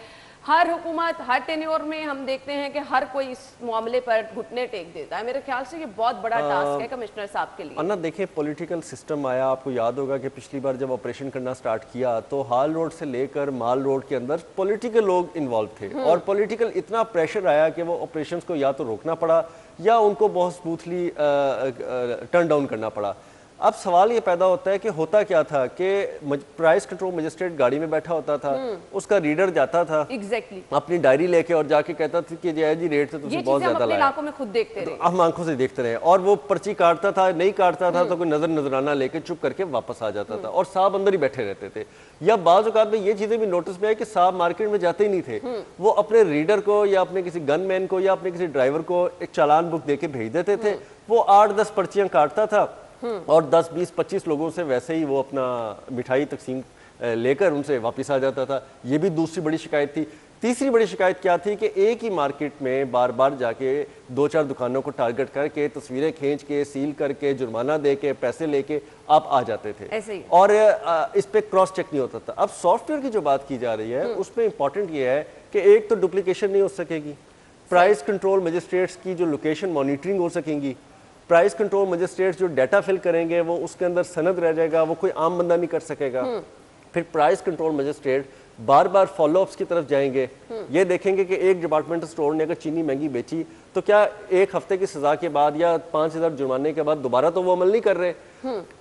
हर हुकूमत हर टेन्योर में हम देखते हैं कि हर कोई इस मामले पर घुटने टेक देता है। मेरे ख्याल से ये बहुत बड़ा टास्क है कमिश्नर साहब के लिए। अन्ना देखें, पॉलिटिकल सिस्टम आया, आपको याद होगा कि पिछली बार जब ऑपरेशन करना स्टार्ट किया तो हाल रोड से लेकर माल रोड के अंदर पॉलिटिकल लोग इन्वॉल्व थे और पॉलिटिकल इतना प्रेशर आया कि वो ऑपरेशन को या तो रोकना पड़ा या उनको बहुत स्मूथली टर्न डाउन करना पड़ा। अब सवाल ये पैदा होता है कि होता क्या था कि प्राइस कंट्रोल मजिस्ट्रेट गाड़ी में बैठा होता था, उसका रीडर जाता था अपनी डायरी लेके और जाके कहता था कि जी रेट से तुझे बहुत ज्यादा लाया, आंखों में खुद देखते रहे, हम आंखों से देखते रहे, और वो पर्ची काटता था, नहीं काटता था तो कोई नजराना लेके चुप करके वापस आ जाता था और साहब अंदर ही बैठे रहते थे। या बाज़ औक़ात में ये चीजें भी नोटिस में है कि साहब मार्केट में जाते ही नहीं थे, वो अपने रीडर को या अपने किसी गनमैन को या अपने किसी ड्राइवर को एक चालान बुक देके भेज देते थे, वो 8-10 पर्चियां काटता था और 10-20-25 लोगों से वैसे ही वो अपना मिठाई तकसीम लेकर उनसे वापस आ जाता था। ये भी दूसरी बड़ी शिकायत थी। तीसरी बड़ी शिकायत क्या थी कि एक ही मार्केट में बार बार जाके 2-4 दुकानों को टारगेट करके तस्वीरें खींच के सील करके जुर्माना दे के पैसे लेके आप आ जाते थे ऐसे ही। और इस पे क्रॉस चेक नहीं होता था। अब सॉफ्टवेयर की जो बात की जा रही है उसमें इंपॉर्टेंट ये है कि एक तो डुप्लीकेशन नहीं हो सकेगी, प्राइस कंट्रोल मजिस्ट्रेट्स की जो लोकेशन मॉनिटरिंग हो सकेंगी, प्राइस कंट्रोल मजिस्ट्रेट्स जो डाटा फिल करेंगे वो उसके अंदर सनद रह जाएगा, वो कोई आम बंदा नहीं कर सकेगा। फिर प्राइस कंट्रोल मजिस्ट्रेट बार बार फॉलोअप्स की तरफ जाएंगे, ये देखेंगे कि एक डिपार्टमेंटल स्टोर ने अगर चीनी महंगी बेची तो क्या एक हफ्ते की सजा के बाद या 5000 जुर्माने के बाद दोबारा तो वो अमल नहीं कर रहे,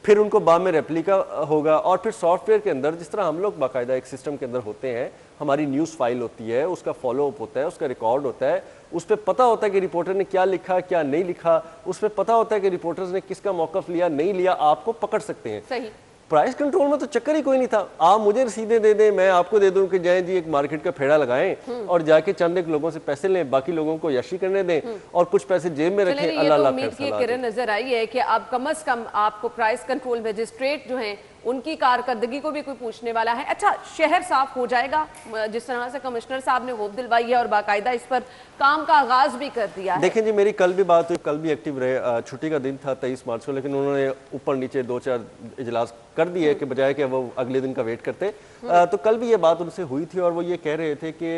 फिर उनको बाद में रेप्लिका होगा। और फिर सॉफ्टवेयर के अंदर जिस तरह हम लोग बाकायदा एक सिस्टम के अंदर होते हैं, हमारी न्यूज़ फाइल होती है, उसका फॉलोअप होता है, उसका रिकॉर्ड होता है, उस पर पता होता है कि रिपोर्टर ने क्या लिखा क्या नहीं लिखा, उस पर पता होता है कि रिपोर्टर्स ने किसका मौकफ लिया नहीं लिया, आपको पकड़ सकते हैं। सही। प्राइस कंट्रोल में तो चक्कर ही कोई नहीं था, आप मुझे रसीदें दे दें, मैं आपको दे दूं कि जाएं जी एक मार्केट का फेड़ा लगाएं और जाके चंद एक लोगों से पैसे लें, बाकी लोगों को यशी करने दें और कुछ पैसे जेब में रखें। अल्लाह अल्लाह उम्मीद की किरण नजर आई है कि अब कम से कम आपको प्राइस कंट्रोल मजिस्ट्रेट जो हैं उनकी कारकर्दगी को भी कोई पूछने वाला है। अच्छा, शहर साफ हो जाएगा जिस तरह से कमिश्नर साहब ने होप दिलवाई है और बाकायदा इस पर काम का आगाज भी कर दिया है। देखें जी, मेरी कल भी बात हुई, कल भी एक्टिव रहे, छुट्टी का दिन था 23 मार्च को, लेकिन उन्होंने ऊपर नीचे 2-4 इजलास कर दिए कि बजाय कि वो अगले दिन का वेट करते। तो कल भी ये बात उनसे हुई थी और वो ये कह रहे थे कि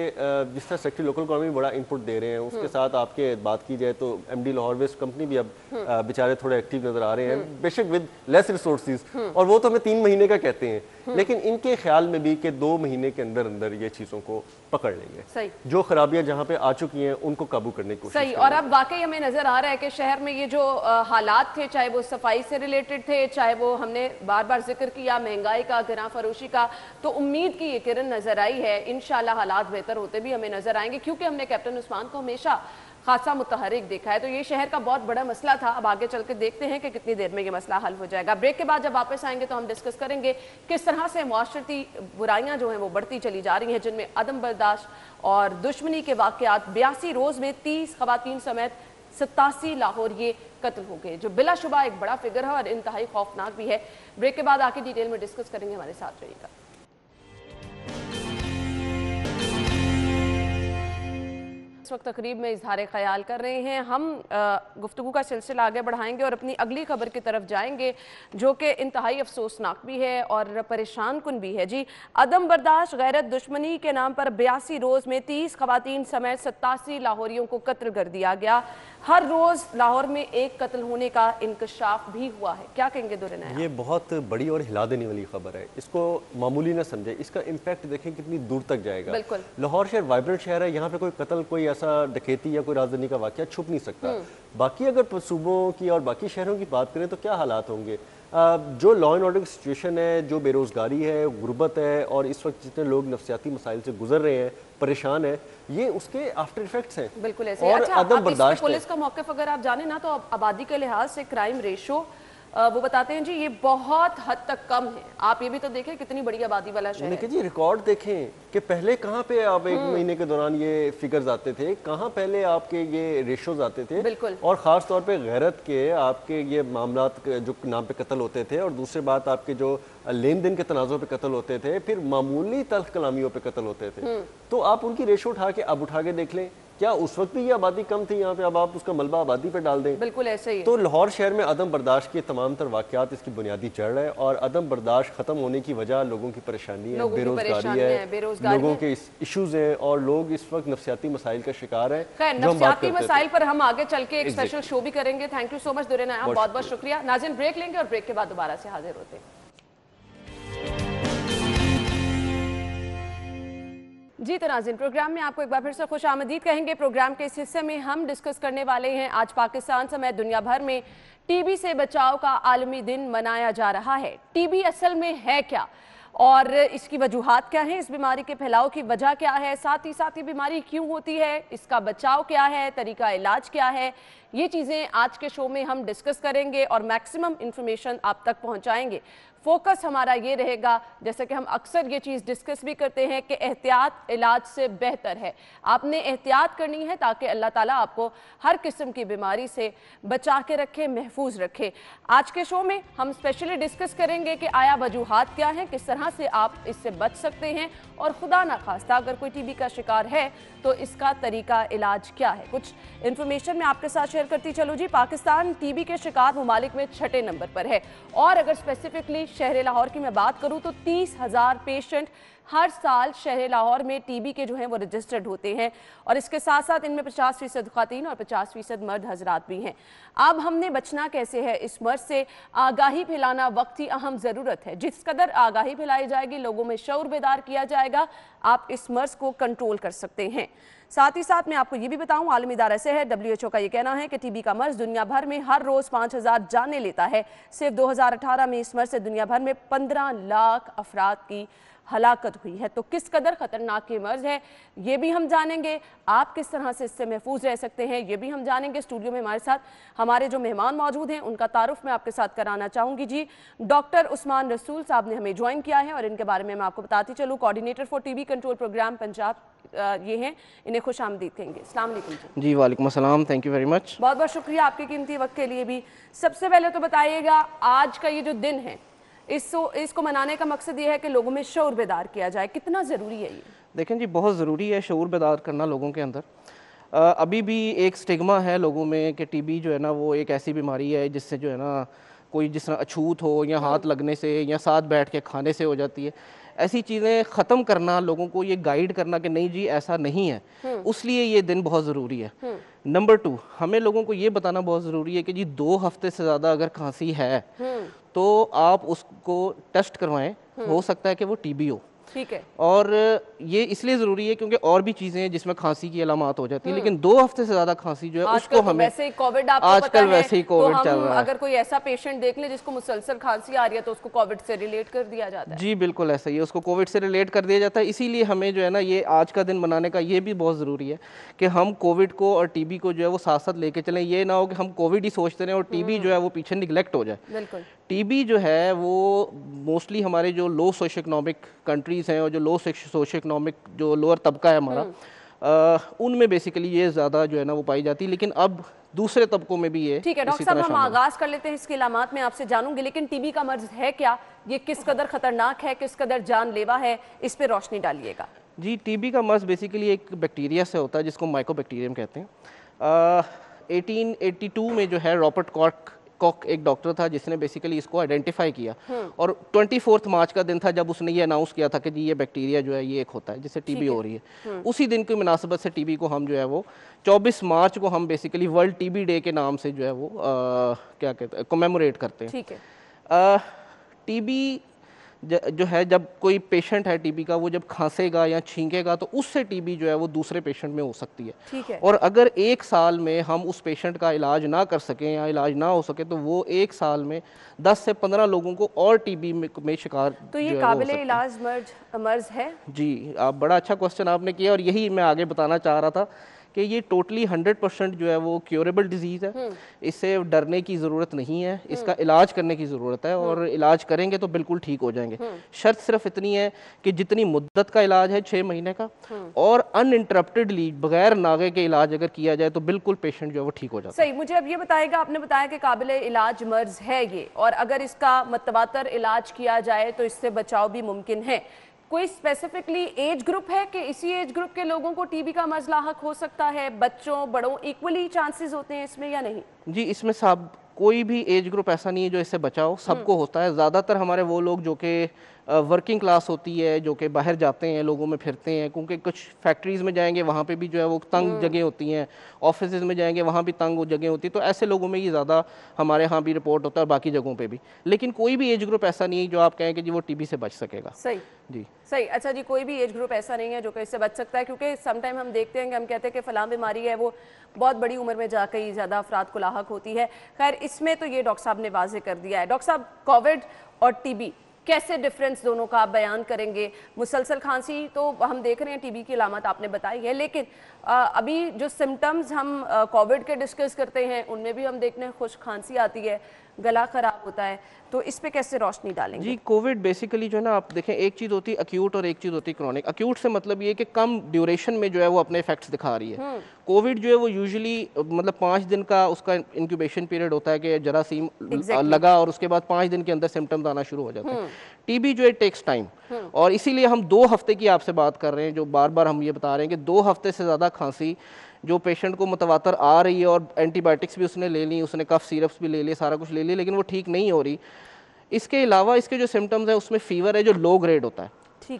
जिस तरह सेक्रेटरी लोकल गवर्नमेंट बड़ा इनपुट दे रहे हैं, उसके साथ आपके बात की जाए तो MD लाहौर वेस्ट कंपनी भी अब बेचारे थोड़े एक्टिव नजर आ रहे हैं, बेशक विद लेस रिसोर्सेज, और वो तो हमें 3 महीने का कहते हैं, लेकिन इनके ख्याल में भी कि 2 महीने के अंदर अंदर ये चीजों को पकड़ लेंगे। सही। जो खराबियां जहां पे आ चुकी हैं उनको काबू करने की कोशिश। सही। और अब वाकई हमें नजर आ रहा है कि शहर में ये जो हालात थे, चाहे वो सफाई से रिलेटेड थे, चाहे वो हमने बार बार जिक्र किया महंगाई का, गिरा फरोशी का, तो उम्मीद की ये किरण नजर आई है। इंशाल्लाह हालात बेहतर होते भी हमें नजर आएंगे, क्योंकि हमने कैप्टन उस्मान को हमेशा खासा मुतहरिक देखा है। तो ये शहर का बहुत बड़ा मसला था। अब आगे चल के देखते हैं कि कितनी देर में ये मसला हल हो जाएगा। ब्रेक के बाद जब वापस आएंगे तो हम डिस्कस करेंगे किस तरह से मुआशरती बुराइयां जो हैं वो बढ़ती चली जा रही हैं, जिनमें अदम बर्दाश्त और दुश्मनी के वाकयात 82 रोज में 30 खवातीन समेत 87 लाहौरिये कत्ल हो गए, जो बिलाशुबा एक बड़ा फिगर है और इंतहाई खौफनाक भी है। ब्रेक के बाद आके डिटेल में डिस्कस करेंगे, हमारे साथ रहिएगा। इस वक्त तकरीब में इजहार ख्याल कर रहे हैं। हम गुफ्तगू का सिलसिला आगे बढ़ाएंगे और अपनी अगली खबर की तरफ जाएंगे, जो कि इंतहाई अफसोसनाक भी है और परेशान कुन भी है जी। अदम बर्दाश्त गैरत दुश्मनी के नाम पर 82 रोज़ में 30 खवातीन समेत 87 लाहौरियों को कत्ल कर दिया गया। हर रोज़ लाहौर में एक कत्ल होने का इंकशाफ भी हुआ है। क्या कहेंगे दुरना? ये बहुत बड़ी और हिला देने वाली खबर है, इसको मामूली ना समझे, इसका इम्पैक्ट देखें कितनी दूर तक जाएगा। बिल्कुल। लाहौर शहर वाइब्रेंट शहर है, यहाँ पे कोई कत्ल, कोई ऐसा डकैती या कोई राजधानी का वाकया छुप नहीं सकता। बाकी अगर सूबों की और बाकी शहरों की बात करें तो क्या हालात होंगे। जो लॉ एंड ऑर्डर की सिचुएशन है, जो बेरोज़गारी है, गुर्बत है और इस वक्त जितने लोग नफसियाती मसाइल से गुजर रहे हैं, परेशान है, ये उसके आफ्टर इफेक्ट्स हैं। बिल्कुल ऐसे। और अच्छा, अदम बर्दाश्त पुलिस का मौक़िफ़ अगर आप जाने ना, तो आबादी के लिहाज से क्राइम रेशो वो बताते हैं जी ये बहुत हद तक कम है। आप ये भी तो देखें कितनी बड़ी आबादी वाला शहर है। जी रिकॉर्ड देखें कि पहले कहाँ पे आप एक महीने के दौरान ये फिगर्स आते थे, कहाँ पहले आपके ये रेशोज आते थे। बिल्कुल। और ख़ास तौर पे गैरत के आपके ये मामलात जो नाम पे कत्ल होते थे, और दूसरी बात आपके जो लेन देन के तनाज़ों पे कत्ल होते थे, फिर मामूली तल्ख कलामियों पे कत्ल होते थे। तो आप उनकी रेशो उठा के अब उठा के देख लें, क्या उस वक्त भी ये आबादी कम थी यहाँ पे, अब आप उसका मलबा आबादी पे डाल दें। बिल्कुल ऐसे ही। तो लाहौर शहर में अदम बर्दाश्त के तमाम तर वाक़यात इसकी बुनियादी जड़ है, और अदम बर्दाश्त खत्म होने की वजह लोगों की परेशानी है, बेरोजगारी है, लोगों के इश्यूज हैं, और लोग इस वक्त नफसियाती मसाइल का शिकार है। खैर, नफसियाती मसाइल पर हम आगे चल के एक स्पेशल शो भी करेंगे। थैंक यू सो मच दुरेना, बहुत बहुत शुक्रिया। नाज़रीन, ब्रेक लेंगे और ब्रेक के बाद दोबारा से हाजिर होते हैं। जी तो नाज़रीन, प्रोग्राम में आपको एक बार फिर से खुश आमदीद कहेंगे। प्रोग्राम के इस हिस्से में हम डिस्कस करने वाले हैं आज पाकिस्तान समेत दुनिया भर में टीबी से बचाव का आलमी दिन मनाया जा रहा है। टीबी असल में है क्या और इसकी वजूहात क्या है, इस बीमारी के फैलाव की वजह क्या है, साथ ही बीमारी क्यों होती है, इसका बचाव क्या है, तरीका इलाज क्या है, ये चीज़ें आज के शो में हम डिस्कस करेंगे और मैक्सिमम इंफॉर्मेशन आप तक पहुंचाएंगे। फोकस हमारा ये रहेगा, जैसे कि हम अक्सर ये चीज़ डिस्कस भी करते हैं कि एहतियात इलाज से बेहतर है। आपने एहतियात करनी है ताकि अल्लाह ताला आपको हर किस्म की बीमारी से बचा के रखे, महफूज रखे। आज के शो में हम स्पेशली डिस्कस करेंगे कि आया वजूहात क्या हैं, किस तरह से आप इससे बच सकते हैं, और खुदा ना खास्ता अगर कोई टीबी का शिकार है तो इसका तरीका इलाज क्या है। कुछ इन्फॉर्मेशन मैं आपके साथ शेयर करती चलूँ जी। पाकिस्तान टीबी के शिकार ममालिक में 6ठे नंबर पर है, और अगर स्पेसिफिकली शहर लाहौर की मैं बात करूं तो 30,000 पेशेंट हर साल शहर लाहौर में टीबी के जो हैं वो रजिस्टर्ड होते हैं, और इसके साथ साथ इनमें 50% ख़वातीन और 50% मर्द हजरात भी हैं। अब हमने बचना कैसे है इस मर्ज से, आगाही फैलाना वक्त की अहम ज़रूरत है। जिस कदर आगाही फैलाई जाएगी, लोगों में शऊर बेदार किया जाएगा, आप इस मर्ज को कंट्रोल कर सकते हैं। साथ ही साथ मैं आपको ये भी बताऊं, आलमी इदारा से है, WHO का ये कहना है कि टीबी का मर्ज दुनिया भर में हर रोज़ 5,000 जानें लेता है। सिर्फ 2018 में इस मर्ज से दुनिया भर में 15 लाख अफराद की हलाकत हुई है। तो किस कदर ख़तरनाक ये मर्ज है ये भी हम जानेंगे, आप किस तरह से इससे महफूज रह सकते हैं ये भी हम जानेंगे। स्टूडियो में हमारे साथ हमारे जो मेहमान मौजूद हैं उनका तारुफ मैं आपके साथ कराना चाहूँगी जी। डॉक्टर उस्मान रसूल साहब ने हमें ज्वाइन किया है और इनके बारे में मैं आपको बताती चलूँ, coordinator for TB control program Punjab ये हैं, इन्हें खुश आमदीद कहेंगे। अस्सलाम वालेकुम जी। वालेकुम अस्सलाम, थैंक यू वेरी मच। बहुत बहुत शुक्रिया आपके कीमती वक्त के लिए भी। सबसे पहले तो बताइएगा, आज का ये जो दिन है इसको मनाने का मकसद ये है कि लोगों में शऊर बेदार किया जाए, कितना ज़रूरी है ये? देखें जी, बहुत ज़रूरी है शऊर बेदार करना लोगों के अंदर। अभी भी एक स्टिग्मा है लोगों में कि टीबी जो है ना वो एक ऐसी बीमारी है जिससे जो है ना कोई जिस तरह अछूत हो या हाथ लगने से या साथ बैठ के खाने से हो जाती है। ऐसी चीज़ें ख़त्म करना, लोगों को ये गाइड करना कि नहीं जी ऐसा नहीं है, उसलिए ये दिन बहुत ज़रूरी है। नंबर 2, हमें लोगों को ये बताना बहुत ज़रूरी है कि जी 2 हफ्ते से ज़्यादा अगर खांसी है तो आप उसको टेस्ट करवाएं, हो सकता है कि वो टीबी हो। ठीक है। और ये इसलिए ज़रूरी है क्योंकि और भी चीज़ें हैं जिसमें खांसी की अलामत हो जाती है, लेकिन 2 हफ्ते से ज़्यादा खांसी जो है उसको हमें वैसे ही कोविड आपको आजकल वैसे ही कोविड चल रहा है। अगर कोई ऐसा पेशेंट देख ले जिसको मुसलसल खांसी आ रही है तो उसको कोविड से रिलेट कर दिया जाता है। जी बिल्कुल ऐसा ही है, उसको कोविड से रिलेट कर दिया जाता है। इसीलिए हमें जो है ना ये आज का दिन मनाने का ये भी बहुत ज़रूरी है कि हम कोविड को और टीबी को जो है वो साथ साथ लेके चलें। ये ना हो कि हम कोविड ही सोचते रहें और टीबी जो है वो पीछे निगलेक्ट हो जाए। बिल्कुल। टीबी जो है वो मोस्टली हमारे जो लो सोशो इकोनॉमिक कंट्रीज़ हैं और जो लो सोशो इकोनॉमिक जो लोअर तबका है हमारा, उनमें बेसिकली ये ज़्यादा जो है ना वो पाई जाती है, लेकिन अब दूसरे तबकों में भी ये ठीक है डॉक्टर साहब, हम आगाज कर लेते हैं इसके इलामात में आपसे जानूंगी, लेकिन टीबी का मर्ज है क्या, ये किस कदर खतरनाक है, किस कदर जानलेवा है, इस पे रोशनी डालिएगा। जी, टीबी का मर्ज बेसिकली एक बैक्टीरिया से होता है जिसको माइकोबैक्टीरियम कहते हैं। 1882 में जो है रॉबर्ट कॉक एक डॉक्टर था जिसने बेसिकली इसको आइडेंटिफाई किया, और 24 मार्च का दिन था जब उसने ये अनाउंस किया था कि जी ये बैक्टीरिया जो है ये एक होता है जिससे टीबी हो रही है। उसी दिन की मुनासबत से टीबी को हम जो है वो 24 मार्च को हम बेसिकली वर्ल्ड टीबी डे के नाम से जो है वो क्या कहते हैं कमेमोरेट करते हैं। ठीक है। टीबी जो है, जब कोई पेशेंट है टीबी का, वो जब खांसेगा या छींकेगा तो उससे टीबी जो है वो दूसरे पेशेंट में हो सकती है। ठीक है। और अगर एक साल में हम उस पेशेंट का इलाज ना कर सकें या इलाज ना हो सके तो वो एक साल में 10 से 15 लोगों को और टीबी में शिकार तो ये काबिले इलाज मर्ज है। जी, आप बड़ा अच्छा क्वेश्चन आपने किया, और यही मैं आगे बताना चाह रहा था कि ये टोटली 100% जो है वो क्योरेबल डिजीज़ है। इससे डरने की ज़रूरत नहीं है, इसका इलाज करने की ज़रूरत है, और इलाज करेंगे तो बिल्कुल ठीक हो जाएंगे। शर्त सिर्फ इतनी है कि जितनी मुद्दत का इलाज है 6 महीने का, और अनइंटरप्टेडली बगैर नागे के इलाज अगर किया जाए तो बिल्कुल पेशेंट जो है वो ठीक हो जाता है। सही। मुझे अब ये बताएगा, आपने बताया कि काबिले इलाज मर्ज है ये, और अगर इसका मतवातर इलाज किया जाए तो इससे बचाव भी मुमकिन है। कोई स्पेसिफिकली एज ग्रुप है कि इसी एज ग्रुप के लोगों को टीबी का मर्ज लाहक हो सकता है, बच्चों बड़ों इक्वली चांसेस होते हैं इसमें या नहीं? जी, इसमें सब कोई भी एज ग्रुप ऐसा नहीं है जो इससे बचाओ, सबको होता है। ज़्यादातर हमारे वो लोग जो कि वर्किंग क्लास होती है, जो कि बाहर जाते हैं, लोगों में फिरते हैं, क्योंकि कुछ फैक्ट्रीज़ में जाएंगे वहाँ पे भी जो है वो तंग जगह होती हैं, ऑफिस में जाएंगे वहाँ भी तंग जगह होती है, तो ऐसे लोगों में ये ज़्यादा हमारे यहाँ भी रिपोर्ट होता है, बाकी जगहों पे भी। लेकिन कोई भी एज ग्रुप ऐसा नहीं है जो आप कहें कि जी वो टीबी से बच सकेगा। सही जी, सही। अच्छा जी, कोई भी एज ग्रुप ऐसा नहीं है जो कि इससे बच सकता है, क्योंकि समटाइम हम देखते हैं कि हम कहते हैं कि फलां बीमारी है वो बहुत बड़ी उम्र में जाकर ही ज़्यादा अफराद को लाहक होती है। खैर, इसमें तो ये डॉक्टर साहब ने वाजे कर दिया है। डॉक्टर साहब, कोविड और टीबी कैसे डिफरेंस दोनों का आप बयान करेंगे? मुसलसल खांसी तो हम देख रहे हैं, टीबी की अलामत आपने बताई है, लेकिन अभी जो सिम्टम्स हम कोविड के डिस्कस करते हैं उनमें भी हम देखते हैं खुश खांसी आती है, गला खराब होता है, तो इस पे कैसे रोशनी डालेंगे? जी, कोविड बेसिकली जो है ना, आप देखें एक चीज़ होती है अक्यूट और एक चीज़ होती है क्रॉनिक। अक्यूट से मतलब ये कि कम ड्यूरेशन में जो है वो अपने इफेक्ट्स दिखा रही है। कोविड जो है वो यूजुअली मतलब 5 दिन का उसका इंक्यूबेशन पीरियड होता है कि जरासीम लगा और उसके बाद 5 दिन के अंदर सिम्टम्स आना शुरू हो जाते हैं। टीबी जो है टेक्स टाइम, और इसीलिए हम 2 हफ्ते की आपसे बात कर रहे हैं, जो बार बार हम ये बता रहे हैं कि 2 हफ्ते से ज़्यादा खांसी जो पेशेंट को मुतवातर आ रही है, और एंटीबायोटिक्स भी उसने ले ली, उसने कफ सिरप्स भी ले लिए, सारा कुछ ले लिया, लेकिन वो ठीक नहीं हो रही। इसके अलावा इसके जो सिम्टम्स है उसमें फीवर है जो लो ग्रेड होता है,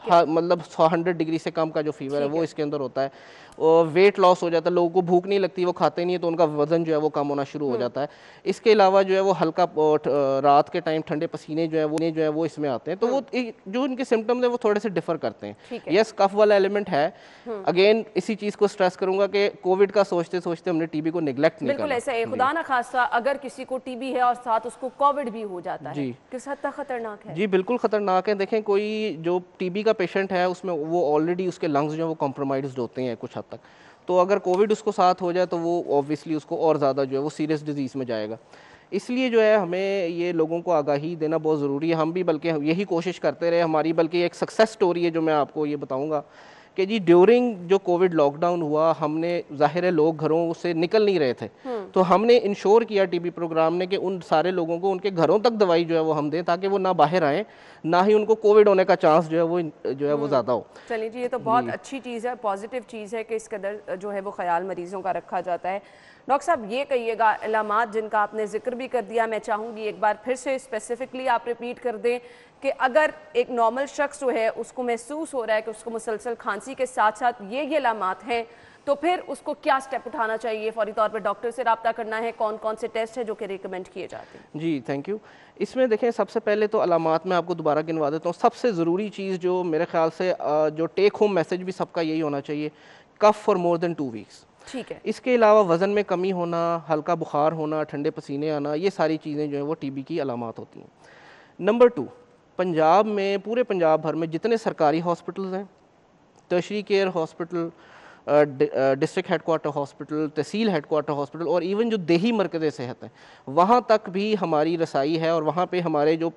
हाँ, मतलब 100 डिग्री से कम का जो फीवर है वो इसके अंदर होता है। और वेट लॉस हो जाता है, लोगों को भूख नहीं लगती, वो खाते नहीं है, तो उनका वजन जो है वो कम होना शुरू हो जाता है। इसके अलावा जो है वो हल्का रात के टाइम ठंडे पसीने जो है वो इसमें आते हैं, तो वो जो इनके सिम्टम्स है वो थोड़े से डिफर करते हैं। यस, कफ वाला एलिमेंट है। अगेन इसी चीज को स्ट्रेस करूंगा कि कोविड का सोचते सोचते हमने टीबी को निगलेक्ट नहीं बिल्कुल करना। ऐसा है। खुदा ना खास्ता अगर किसी को टीबी है और साथ उसको कोविड भी हो जाता है, किस हद तक खतरनाक है? जी बिल्कुल खतरनाक है। देखें, कोई जो टीबी का पेशेंट है उसमें वो ऑलरेडी उसके लंग्स जो है वो कॉम्प्रोमाइज्ड होते हैं कुछ हद तक, तो अगर कोविड उसको साथ हो जाए तो वो ऑब्वियसली उसको और ज़्यादा जो है वो सीरियस डिजीज़ में जाएगा। इसलिए जो है हमें ये लोगों को आगाही देना बहुत ज़रूरी है। हम भी बल्कि यही कोशिश करते रहे, हमारी बल्कि एक सक्सेस स्टोरी है जो मैं आपको ये बताऊंगा कि जी ड्यूरिंग जो कोविड लॉकडाउन हुआ, हमने जाहिर है लोग घरों से निकल नहीं रहे थे, तो हमने इंश्योर किया टीबी प्रोग्राम ने कि उन सारे लोगों को उनके घरों तक दवाई जो है वो हम दें, ताकि वो ना बाहर आएँ, ना ही उनको कोविड होने का चांस जो है वो ज़्यादा हो। चलिए जी, ये तो बहुत अच्छी चीज़ है, पॉजिटिव चीज़ है कि इस कदर जो है वो ख्याल मरीजों का रखा जाता है। डॉक्टर साहब, ये कहिएगा, अलामात जिनका आपने जिक्र भी कर दिया, मैं चाहूँगी एक बार फिर से स्पेसिफिकली आप रिपीट कर दें कि अगर एक नॉर्मल शख्स जो है उसको महसूस हो रहा है कि उसको मुसलसल खांसी के साथ साथ ये अलामात हैं, तो फिर उसको क्या स्टेप उठाना चाहिए? फौरी तौर पर डॉक्टर से रब्ता करना है? कौन कौन से टेस्ट है जो कि रिकमेंड किए जाते हैं? जी थैंक यू। इसमें देखें, सबसे पहले तो अलामात में आपको दोबारा गिनवा देता हूँ। सबसे ज़रूरी चीज़ जो मेरे ख्याल से जो टेक होम मैसेज भी सबका यही होना चाहिए, cough for more than 2 weeks. ठीक है। इसके अलावा वज़न में कमी होना, हल्का बुखार होना, ठंडे पसीने आना, ये सारी चीज़ें जो हैं वो टीबी की अलामात होती हैं। नंबर 2, पंजाब में, पूरे पंजाब भर में जितने सरकारी हॉस्पिटल्स हैं, tertiary care hospital, district headquarter hospital, tehsil headquarter hospital, और इवन जो देही मरकज़ सेहत हैं, वहाँ तक भी हमारी रसाई है, और वहाँ पे हमारे जो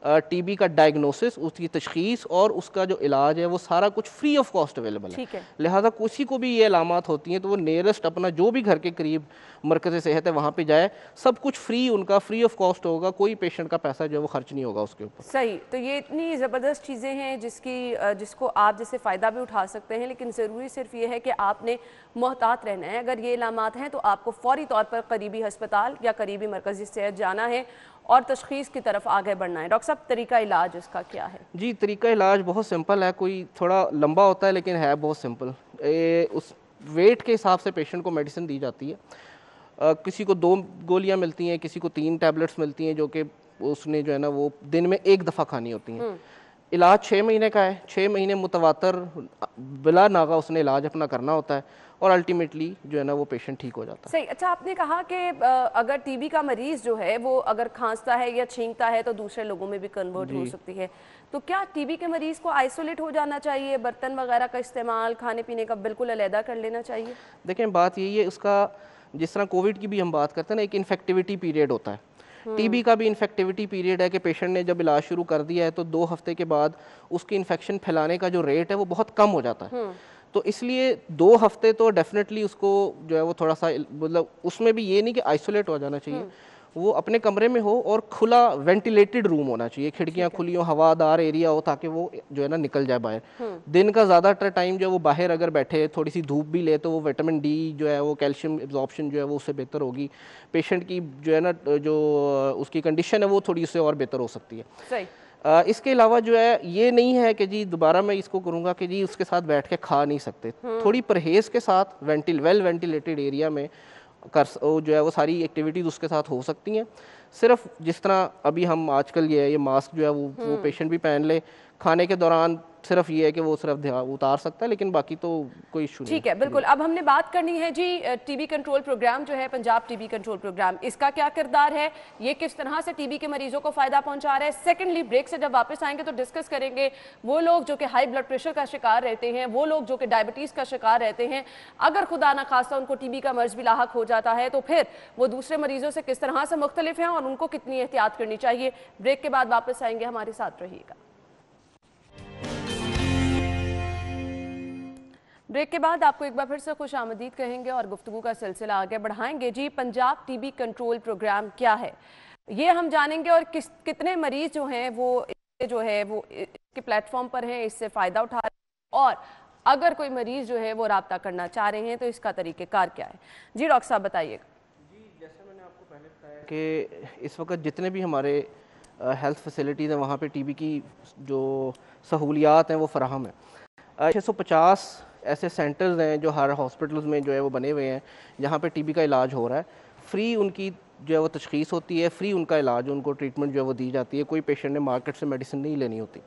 टीबी का डायग्नोसिस, उसकी तशखीस और उसका जो इलाज है वो सारा कुछ फ्री ऑफ कॉस्ट अवेलेबल है। लिहाजा किसी को भी ये अलामात होती हैं तो वो नियरेस्ट अपना जो भी घर के करीब मरकज़ सेहत है वहाँ पे जाए, सब कुछ फ्री, उनका फ्री ऑफ कॉस्ट होगा, कोई पेशेंट का पैसा जो है वो खर्च नहीं होगा उसके ऊपर। सही, तो ये इतनी ज़बरदस्त चीज़ें हैं जिसको आप जैसे फ़ायदा भी उठा सकते हैं, लेकिन ज़रूरी सिर्फ ये है कि आपने मोहतात रहना है। अगर ये इलामात हैं तो आपको फ़ौरी तौर पर करीबी हस्पताल या करीबी मरकज़ी सेहत जाना है और तशख़ीस की तरफ आगे बढ़ना है। डॉक्टर साहब, तरीका इलाज इसका क्या है? जी, तरीका इलाज बहुत सिंपल है, कोई थोड़ा लंबा होता है लेकिन है बहुत सिंपल। उस वेट के हिसाब से पेशेंट को मेडिसिन दी जाती है। किसी को 2 गोलियां मिलती हैं, किसी को 3 टैबलेट्स मिलती हैं, जो कि उसने जो है ना वो दिन में 1 दफ़ा खानी होती हैं। इलाज 6 महीने का है, 6 महीने मुतवातर बिला नागा उसने इलाज अपना करना होता है और अल्टीमेटली जो है ना वो पेशेंट ठीक हो जाता है। सही। अच्छा, आपने कहा कि अगर टीबी का मरीज़ जो है वो अगर खांसता है या छींकता है तो दूसरे लोगों में भी कन्वर्ट हो सकती है, तो क्या टीबी के मरीज़ को आइसोलेट हो जाना चाहिए, बर्तन वगैरह का इस्तेमाल, खाने पीने का बिल्कुल अलहदा कर लेना चाहिए? देखें, बात यही है, उसका जिस तरह कोविड की भी हम बात करते हैं ना, एक इन्फेक्टिविटी पीरियड होता है। टीबी का भी इन्फेक्टिविटी पीरियड है कि पेशेंट ने जब इलाज शुरू कर दिया है तो 2 हफ्ते के बाद उसकी इन्फेक्शन फैलाने का जो रेट है वो बहुत कम हो जाता है। तो इसलिए 2 हफ्ते तो डेफिनेटली उसको जो है वो थोड़ा सा, मतलब उसमें भी ये नहीं कि आइसोलेट हो जाना चाहिए, वो अपने कमरे में हो और खुला वेंटिलेटेड रूम होना चाहिए, खिड़कियां खुली हो, हवादार एरिया हो, ताकि वो जो है ना निकल जाए बाहर। दिन का ज़्यादातर टाइम जो है वो बाहर अगर बैठे, थोड़ी सी धूप भी ले, तो वो विटामिन डी जो है वो कैल्शियम एब्जॉर्प्शन जो है वो उससे बेहतर होगी। पेशेंट की जो है ना जो उसकी कंडीशन है वो थोड़ी उससे और बेहतर हो सकती है। सही। इसके अलावा जो है ये नहीं है कि जी दोबारा मैं इसको करूँगा कि जी उसके साथ बैठ के खा नहीं सकते, थोड़ी परहेज़ के साथ वेल वेंटिलेटेड एरिया में जो है वो सारी एक्टिविटीज़ उसके साथ हो सकती हैं। सिर्फ जिस तरह अभी हम आजकल ये मास्क जो है वो पेशेंट भी पहन ले, खाने के दौरान सिर्फ ये है कि वो सिर्फ उतार सकता है, लेकिन बाकी तो कोई इशू नहीं। ठीक है, बिल्कुल। अब हमने बात करनी है जी टीबी कंट्रोल प्रोग्राम जो है, पंजाब टीबी कंट्रोल प्रोग्राम, इसका क्या किरदार है, ये किस तरह से टीबी के मरीजों को फायदा पहुंचा रहा है। सेकेंडली, ब्रेक से जब वापस आएंगे तो डिस्कस करेंगे वो लोग जो कि हाई ब्लड प्रेशर का शिकार रहते हैं, वो लोग जो कि डायबिटीज़ का शिकार रहते हैं, अगर खुदा ना खास्ता उनको टीबी का मर्ज भी लाहक हो जाता है तो फिर वो दूसरे मरीजों से किस तरह से मुख्तलिफ हैं और उनको कितनी एहतियात करनी चाहिए। ब्रेक के बाद वापस आएंगे, हमारे साथ रहिएगा। ब्रेक के बाद आपको एक बार फिर से खुश आमदीद कहेंगे और गुफ्तगू का सिलसिला आगे बढ़ाएंगे। जी, पंजाब टीबी कंट्रोल प्रोग्राम क्या है ये हम जानेंगे और कितने मरीज जो हैं वो इसके प्लेटफॉर्म पर हैं, इससे फ़ायदा उठा रहे हैं, और अगर कोई मरीज़ जो है वो रब्ता करना चाह रहे हैं तो इसका तरीक़ेकार क्या है। जी डॉक्टर साहब बताइएगा। जी, जैसे मैंने आपको पहले बताया कि इस वक्त जितने भी हमारे हेल्थ फैसिलिटीज़ हैं वहाँ पे टीबी की जो सहूलियात हैं वो फराहम है। 650 ऐसे सेंटर्स हैं जो हर हॉस्पिटल्स में जो है वो बने हुए हैं जहाँ पे टीबी का इलाज हो रहा है। फ्री उनकी जो है वो तशख़ीस होती है, फ्री उनका इलाज, उनको ट्रीटमेंट जो है वो दी जाती है, कोई पेशेंट ने मार्केट से मेडिसिन नहीं लेनी होती।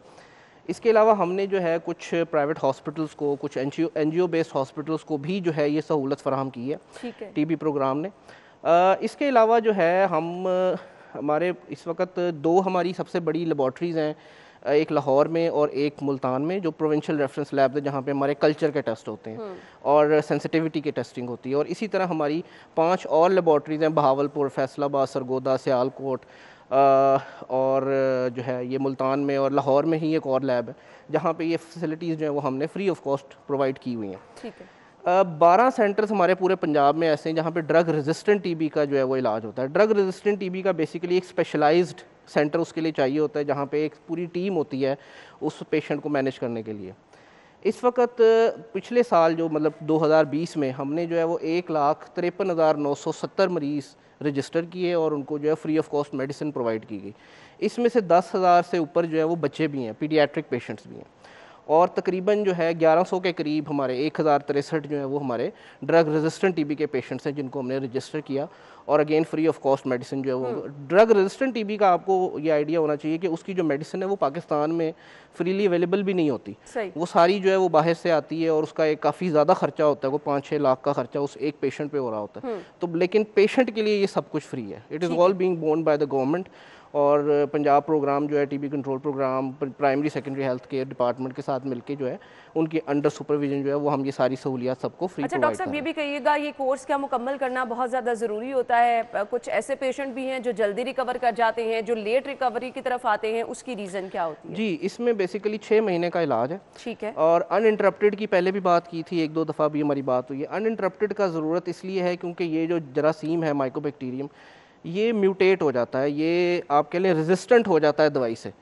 इसके अलावा हमने जो है कुछ प्राइवेट हॉस्पिटल्स को, कुछ NGO बेस्ड हॉस्पिटल्स को भी जो है ये सहूलत फराहम की है टीबी प्रोग्राम ने। इसके अलावा जो है हमारे इस वक्त 2 हमारी सबसे बड़ी लेबॉर्ट्रीज़ हैं, एक लाहौर में और एक मुल्तान में, जो प्रोविंशियल रेफरेंस लैब है जहाँ पे हमारे कल्चर के टेस्ट होते हैं और सेंसिटिविटी की टेस्टिंग होती है। और इसी तरह हमारी 5 और लेबॉर्ट्रीज़ हैं, बहावलपुर, फैसलाबाद, सरगोदा, सियालकोट और जो है ये मुल्तान में, और लाहौर में ही एक और लैब है जहाँ पे ये फैसिलिटीज़ जो है वो हमने फ्री ऑफ कॉस्ट प्रोवाइड की हुई हैं। ठीक है। 12 सेंटर्स हमारे पूरे पंजाब में ऐसे हैं जहाँ पे ड्रग रेजिस्टेंट टीबी का जो है वो इलाज होता है। ड्रग रेजिस्टेंट टीबी का बेसिकली एक स्पेशलाइज्ड सेंटर उसके लिए चाहिए होता है, जहाँ पे एक पूरी टीम होती है उस पेशेंट को मैनेज करने के लिए। इस वक्त पिछले साल जो मतलब 2020 में हमने जो है वो 1,53,970 मरीज़ रजिस्टर किए और उनको जो है free of cost medicine provide की गई। इसमें से 10,000 से ऊपर जो है वो बच्चे भी हैं, पीडियाट्रिक पेशेंट्स भी हैं, और तकरीबन जो है 1100 के करीब हमारे 1063 जो है वो हमारे ड्रग रेजिस्टेंट टीबी के पेशेंट्स हैं जिनको हमने रजिस्टर किया, और again free of cost medicine जो है वो। ड्रग रेजिस्टेंट टीबी का आपको ये आइडिया होना चाहिए कि उसकी जो मेडिसिन है वो पाकिस्तान में फ्रीली अवेलेबल भी नहीं होती, वो सारी जो है वो बाहर से आती है और उसका एक काफ़ी ज़्यादा खर्चा होता है, वो 5-6 लाख का खर्चा उस एक पेशेंट पे हो रहा होता है। तो लेकिन पेशेंट के लिए ये सब कुछ फ्री है, it is all being borne by the government. और पंजाब प्रोग्राम जो है TB control program primary secondary health care department के साथ मिलके जो है उनके अंडर सुपरविजन जो है वो हम ये सारी सहूलियात सबको फ्री अच्छा डॉक्टर साहब, ये भी कहिएगा ये कोर्स क्या मुकम्मल करना बहुत ज़्यादा ज़रूरी होता है? कुछ ऐसे पेशेंट भी हैं जो जल्दी रिकवर कर जाते हैं, जो लेट रिकवरी की तरफ आते हैं, उसकी रीज़न क्या होती है? जी, इसमें बेसिकली 6 महीने का इलाज है। ठीक है। और अनइंटरप्टेड की पहले भी बात की थी, 1-2 दफ़ा भी हमारी बात हुई है। अनइंटरप्टेड का ज़रूरत इसलिए है क्योंकि ये जो जरासीम है माइकोबैक्टीरियम, ये म्यूटेट हो जाता है, ये आप कह लें रेजिस्टेंट हो जाता है दवाई से,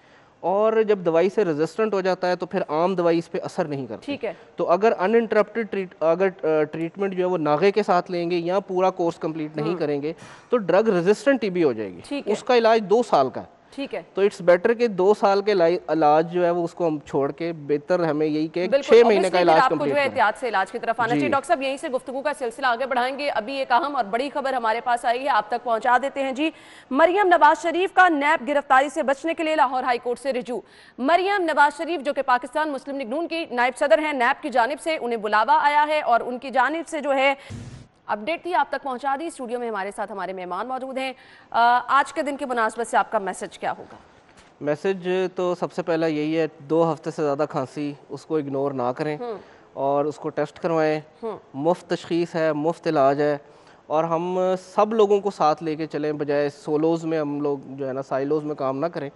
और जब दवाई से रेजिस्टेंट हो जाता है तो फिर आम दवाई इस पे असर नहीं करती। ठीक है। तो अगर अनइंटरप्टेड ट्रीटमेंट जो है वो नागे के साथ लेंगे या पूरा कोर्स कंप्लीट नहीं करेंगे तो ड्रग रेजिस्टेंट टीबी हो जाएगी। उसका इलाज 2 साल का है। ठीक है। तो इट्स बेटर कि 2 साल के इलाज जो है वो उसको हम छोड़ के बेहतर हमें यही कि 6 महीने का इलाज आपको जो है एहतियात से इलाज की तरफ आना चाहिए। डॉक्टर साहब, यहीं से गुफ्तगू का सिलसिला आगे बढ़ाएंगे। अभी एक अहम और बड़ी खबर हमारे पास आई है, आप तक पहुंचा देते हैं जी। मरियम नवाज शरीफ का नैब गिरफ्तारी से बचने के लिए लाहौर हाई कोर्ट से रिजू। मरियम नवाज शरीफ जो कि पाकिस्तान मुस्लिम लीग नून की नायब सदर हैं, नैब की जानिब से उन्हें बुलावा आया है और उनकी जानिब से जो है अपडेट थी आप तक पहुंचा दी। स्टूडियो में हमारे साथ हमारे मेहमान मौजूद हैं। आज के दिन की मुनासबत से आपका मैसेज क्या होगा? मैसेज तो सबसे पहला यही है, 2 हफ्ते से ज़्यादा खांसी, उसको इग्नोर ना करें और उसको टेस्ट करवाएं। मुफ्त तशखीस है, मुफ्त इलाज है और हम सब लोगों को साथ लेके चलें, बजाय सोलोज़ में हम लोग जो है ना साइलोज़ में काम ना करें।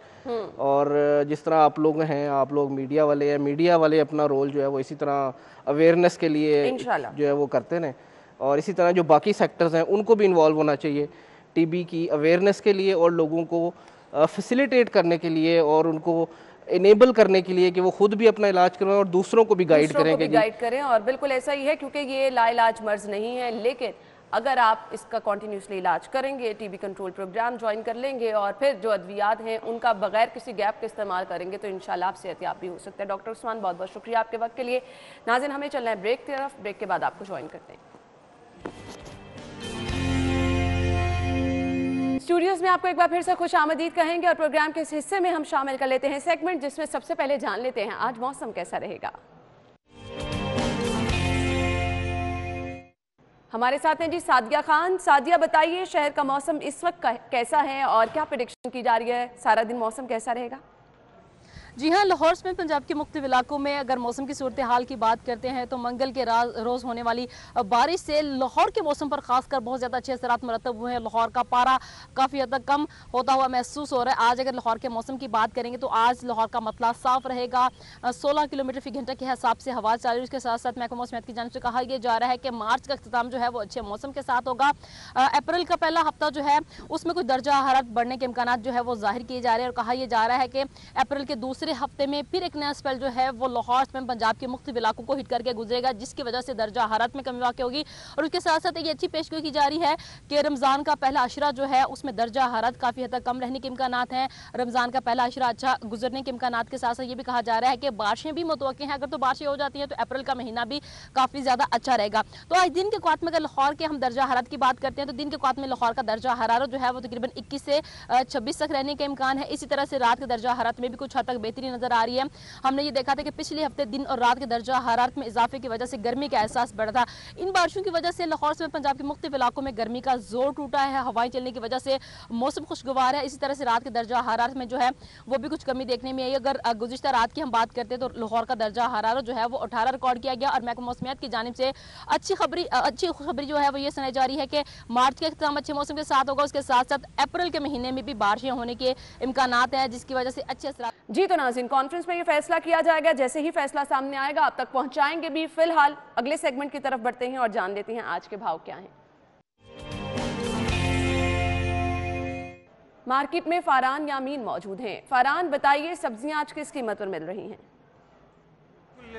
और जिस तरह आप लोग हैं, आप लोग मीडिया वाले हैं, मीडिया वाले अपना रोल जो है वो इसी तरह अवेयरनेस के लिए जो है वो करते रहें, और इसी तरह जो बाकी सेक्टर्स हैं उनको भी इन्वॉल्व होना चाहिए टीबी की अवेयरनेस के लिए और लोगों को फैसिलिटेट करने के लिए और उनको इनेबल करने के लिए कि वो खुद भी अपना इलाज करवाएं और दूसरों को भी गाइड करें। और बिल्कुल ऐसा ही है, क्योंकि ये लाइलाज मर्ज नहीं है, लेकिन अगर आप इसका कॉन्टीन्यूसली इलाज करेंगे, टीबी कंट्रोल प्रोग्राम ज्वाइन कर लेंगे और फिर जो अद्वियात हैं उनका बगैर किसी गैप के इस्तेमाल करेंगे तो इंशाल्लाह आप सेहतियाब भी हो सकते हैं। डॉक्टर उस्मान, बहुत बहुत शुक्रिया आपके वक्त के लिए। नाज़रीन, हमें चलना है ब्रेक की तरफ, ब्रेक के बाद आपको ज्वाइन करते हैं। स्टूडियोज में आपको एक बार फिर से खुश आमदीद कहेंगे और प्रोग्राम के इस हिस्से में हम शामिल कर लेते हैं सेगमेंट जिसमें सबसे पहले जान लेते हैं आज मौसम कैसा रहेगा। हमारे साथ हैं जी सादिया खान। सादिया, बताइए शहर का मौसम इस वक्त कैसा है और क्या प्रेडिक्शन की जा रही है, सारा दिन मौसम कैसा रहेगा? जी हाँ, लाहौर समेत पंजाब के मुख्तलिफ इलाकों में अगर मौसम की सूरत हाल की बात करते हैं तो मंगल के रोज़ होने वाली बारिश से लाहौर के मौसम पर खासकर बहुत ज़्यादा अच्छे असरात मरतब हुए हैं। लाहौर का पारा काफ़ी हद तक कम होता हुआ महसूस हो रहा है। आज अगर लाहौर के मौसम की बात करेंगे तो आज लाहौर का मतला साफ रहेगा। 16 किलोमीटर फी घंटा के हिसाब से हवा चल रही है। उसके साथ साथ महकमा मौसमियात की जानिब से कहा यह जा रहा है कि मार्च का अख्ताम जो है वो अच्छे मौसम के साथ होगा। अप्रैल का पहला हफ्ता जो है उसमें कुछ दर्जा हरारत बढ़ने के इम्कान जो है वो जाहिर किए जा रहे हैं और कहा यह जा रहा है कि अप्रैल के दूसरे हफ्ते में फिर एक नया स्पेल जो है वो लाहौर में पंजाब के मुख्तलिफ इलाकों को हिट करके गुजरेगा, जिसकी वजह से दर्जा हरारत में कमी वाक़ होगी। और उसके साथ साथ एक अच्छी पेशगोई की जा रही है कि रमज़ान का पहला अशरा जो है उसमें दर्जा हरारत काफ़ी हद तक कम रहने के इम्कान हैं। रमज़ान का पहला अशरा अच्छा गुजरने के इम्कान के साथ साथ ये भी कहा जा रहा है कि बारिशें भी मुतवक्किल हैं। अगर तो बारिशें हो जाती हैं तो अप्रैल का महीना भी काफ़ी ज़्यादा अच्छा रहेगा। तो आज दिन के औक़ात में अगर लाहौर के हम दर्जा हरारत की बात करते हैं तो दिन के औक़ात में लाहौर का दर्जा हरारत जो है वो तकरीबन 21 से 26 तक रहने के इम्कान है। इसी तरह से रात के दर्जा हरारत में भी कुछ हद तक बेहतरी नजर आ रही है। हमने ये देखा था कि पिछले हफ्ते दिन और रात के दर्जा हरारत में इजाफे की वजह से गर्मी का एहसास बढ़ा था। इन बारिशों की वजह से लाहौर में पंजाब के मुख्तलिफ इलाकों में गर्मी का जोर टूटा है। हवाएं चलने की वजह से मौसम खुशगवार है। इसी तरह से रात के दर्जा हरारत में जो है वो भी कुछ कमी देखने में आई। अगर गुज़िश्ता रात की हम बात करते हैं तो लाहौर का दर्जा हरारत जो है वो 18 रिकॉर्ड किया गया। और महकमा मौसमियात की जानिब से अच्छी खबरी जो है वो ये सुनाई जा रही है कि मार्च का इख्तिताम अच्छे मौसम के साथ होगा। उसके साथ साथ अप्रैल के महीने में भी बारिशें होने के इम्कान हैं, जिसकी वजह से अच्छे असर। जी तो नाज़रीन, कॉन्फ्रेंस में ये फैसला किया जाएगा, जैसे ही फैसला सामने आएगा आप तक पहुंचाएंगे भी। फिलहाल अगले सेगमेंट की तरफ बढ़ते हैं और जान लेते हैं आज के भाव क्या हैं। मार्केट में फारान यामीन मौजूद हैं। फारान, बताइए सब्जियां आज किस कीमत पर मिल रही हैं?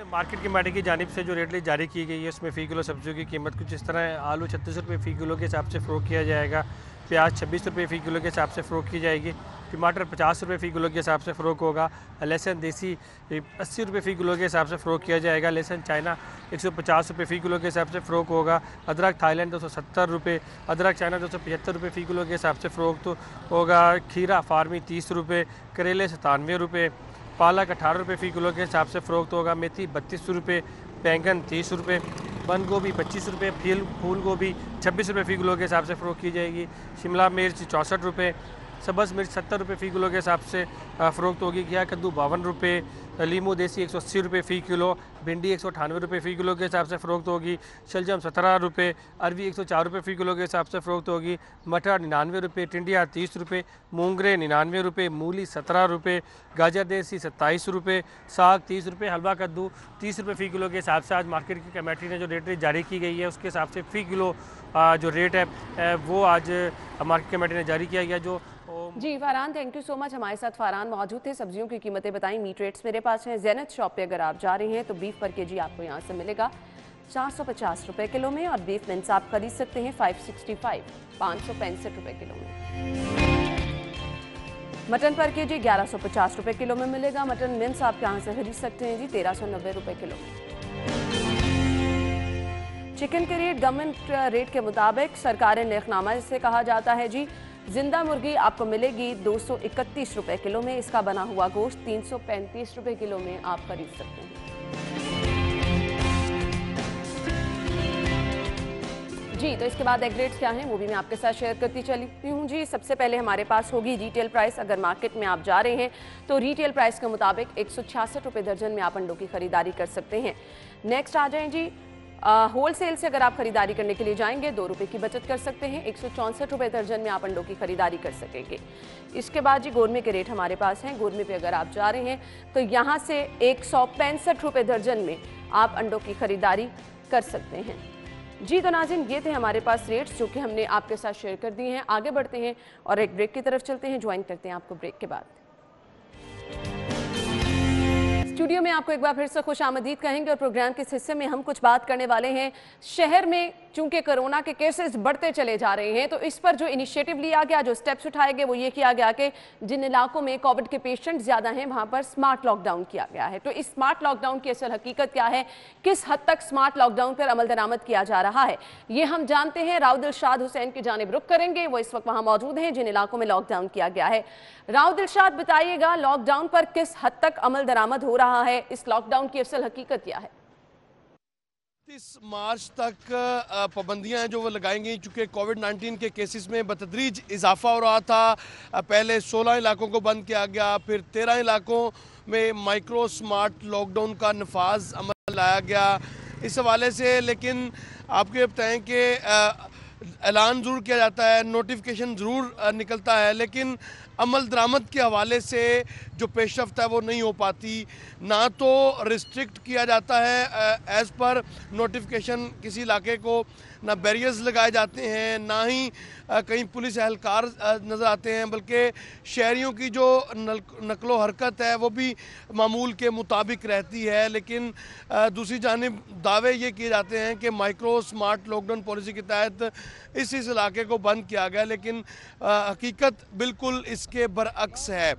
मार्केट कमेटी की जानिब से जो रेट लिस्ट जारी की गई है उसमें फ़ी किलो सब्जियों की कीमत कुछ इस तरह है। आलू 36 रुपये फ़ी किलो के हिसाब से फ़रोख्त किया जाएगा। प्याज 26 रुपये फ़ी किलो के हिसाब से फ़रोख्त की जाएगी। टमाटर 50 रुपये फ़ी किलो के हिसाब से फ़रोख्त होगा। लहसुन देसी 80 रुपये फ़ी किलो के हिसाब से फ़रोख्त किया जाएगा। लहसुन चाइना 150 रुपये फ़ी किलो के हिसाब से फ़रोख्त होगा। अदरक थाईलैंड 270 रुपये, अदरक चाइना 275 रुपये फ़ी किलो के हिसाब से फ़रोख्त होगा। खीरा फार्मी 30 रुपये, करेले 97 रुपये, पालक 18 रुपये फ़ी किलो के हिसाब से फ़रोख्त होगा। मेथी 32 रुपये, बैंगन 30 रुपये, बंद गोभी 25 रुपये, फूल गोभी 26 रुपये फ़ी किलो के हिसाब से फ़रोख्त की जाएगी। शिमला मिर्च 64 रुपये, सब्ज़ मिर्च 70 रुपये फ़ी किलो के हिसाब से फ़रोख्त होगी। घिया कद्दू 52 रुपये, लीमू देसी 180 रुपये फ़ी किलो, भिंडी 198 रुपये फ़ी किलो के हिसाब से फ़रोख्त होगी। शलजम 17 रुपये, अरवी 104 रुपये फ़ी किलो के हिसाब से फ़रोख्त होगी। मटर 99 रुपये, टिंडिया 30 रुपये, मूंगरे 99 रुपये, मूली 17 रुपये, गाजर देसी 27 रुपये, साग 30 रुपये, हलवा कद्दू 30 रुपये फ़ी किलो के हिसाब से आज मार्केट की कमेटी ने जो रेट जारी की गई है उसके हिसाब से फ़ी किलो जो रेट है वो आज मार्केट कमेटी ने जारी किया गया। जो जी Farhan, thank you so much. हमारे साथ फरहान मौजूद थे। सब्जियों की कीमतें बताई, मीट रेट्स मेरे पास हैं। ज़ैनत शॉप पे अगर आप जा रहे हैं तो बीफ पर केजी आपको यहाँ से मिलेगा 450 रुपये किलो में, और बीफ मिन्स आप खरीद सकते हैं 565 रुपये किलो में। मटन पर केजी 1150 रुपये किलो में मिलेगा। मटन मिन्स आप यहाँ से खरीद सकते हैं जी 1390 रुपये किलो में। चिकन के रेट गवर्नमेंट रेट के मुताबिक सरकारी निर्खनामा से कहा जाता है जी। जिंदा मुर्गी आपको मिलेगी 231 रुपये किलो में। इसका बना हुआ गोश्त 335 रुपये किलो में आप खरीद सकते हैं। जी तो इसके बाद एग रेट्स क्या हैं वो भी मैं आपके साथ शेयर करती चली हूँ जी। सबसे पहले हमारे पास होगी रिटेल प्राइस। अगर मार्केट में आप जा रहे हैं तो रिटेल प्राइस के मुताबिक 166 रुपये दर्जन में आप अंडों की खरीदारी कर सकते हैं। नेक्स्ट आ जाएं जी होलसेल से अगर आप खरीदारी करने के लिए जाएंगे 2 रुपये की बचत कर सकते हैं। 164 रुपये दर्जन में आप अंडों की खरीदारी कर सकेंगे। इसके बाद जी गोरमे के रेट हमारे पास हैं। गोरमे पे अगर आप जा रहे हैं तो यहाँ से 165 रुपये दर्जन में आप अंडों की खरीदारी कर सकते हैं। जी तो नाज़रीन, ये थे हमारे पास रेट्स जो कि हमने आपके साथ शेयर कर दिए हैं। आगे बढ़ते हैं और एक ब्रेक की तरफ चलते हैं। ज्वाइन करते हैं आपको ब्रेक के बाद। स्टूडियो में आपको एक बार फिर से खुश आमदीद कहेंगे और प्रोग्राम के इस हिस्से में हम कुछ बात करने वाले हैं। शहर में चूंकि कोरोना के केसेस बढ़ते चले जा रहे हैं तो इस पर जो इनिशिएटिव लिया गया, जो स्टेप्स उठाए गए, वो ये किया गया कि जिन इलाकों में कोविड के पेशेंट ज़्यादा हैं वहाँ पर स्मार्ट लॉकडाउन किया गया है। तो इस स्मार्ट लॉकडाउन की असल हकीकत क्या है, किस हद तक स्मार्ट लॉकडाउन पर अमल दरामद किया जा रहा है, ये हम जानते हैं। राव दिलशाद हुसैन की जानिब रुख करेंगे। वो इस वक्त वहाँ मौजूद हैं जिन इलाकों में लॉकडाउन किया गया है। राव दिलशाद, बताइएगा लॉकडाउन पर किस हद तक अमल दरामद हो रहा है, इस लॉकडाउन की असल हकीकत क्या है? 30 मार्च तक पाबंदियां हैं जो वो लगाएंगी, चूँकि कोविड-19 के केसेस में बतदरीज इजाफा हो रहा था। पहले 16 इलाकों को बंद किया गया, फिर 13 इलाकों में माइक्रो स्मार्ट लॉकडाउन का नफाज अमल लाया गया। इस हवाले से लेकिन आपको ये बताएं कि ऐलान ज़रूर किया जाता है, नोटिफिकेशन ज़रूर निकलता है, लेकिन अमल दरामद के हवाले से जो पेशरफ्त है वो नहीं हो पाती। ना तो रिस्ट्रिक्ट किया जाता है एज़ पर नोटिफिकेशन किसी इलाके को, ना बैरियर्स लगाए जाते हैं, ना ही कहीं पुलिस एहलकार नज़र आते हैं, बल्कि शहरियों की जो नकलो हरकत है वो भी मामूल के मुताबिक रहती है। लेकिन दूसरी जानिब दावे ये किए जाते हैं कि माइक्रो स्मार्ट लॉकडाउन पॉलिसी के तहत इस इलाके को बंद किया गया, लेकिन हकीकत बिल्कुल इसके बरअक्स है।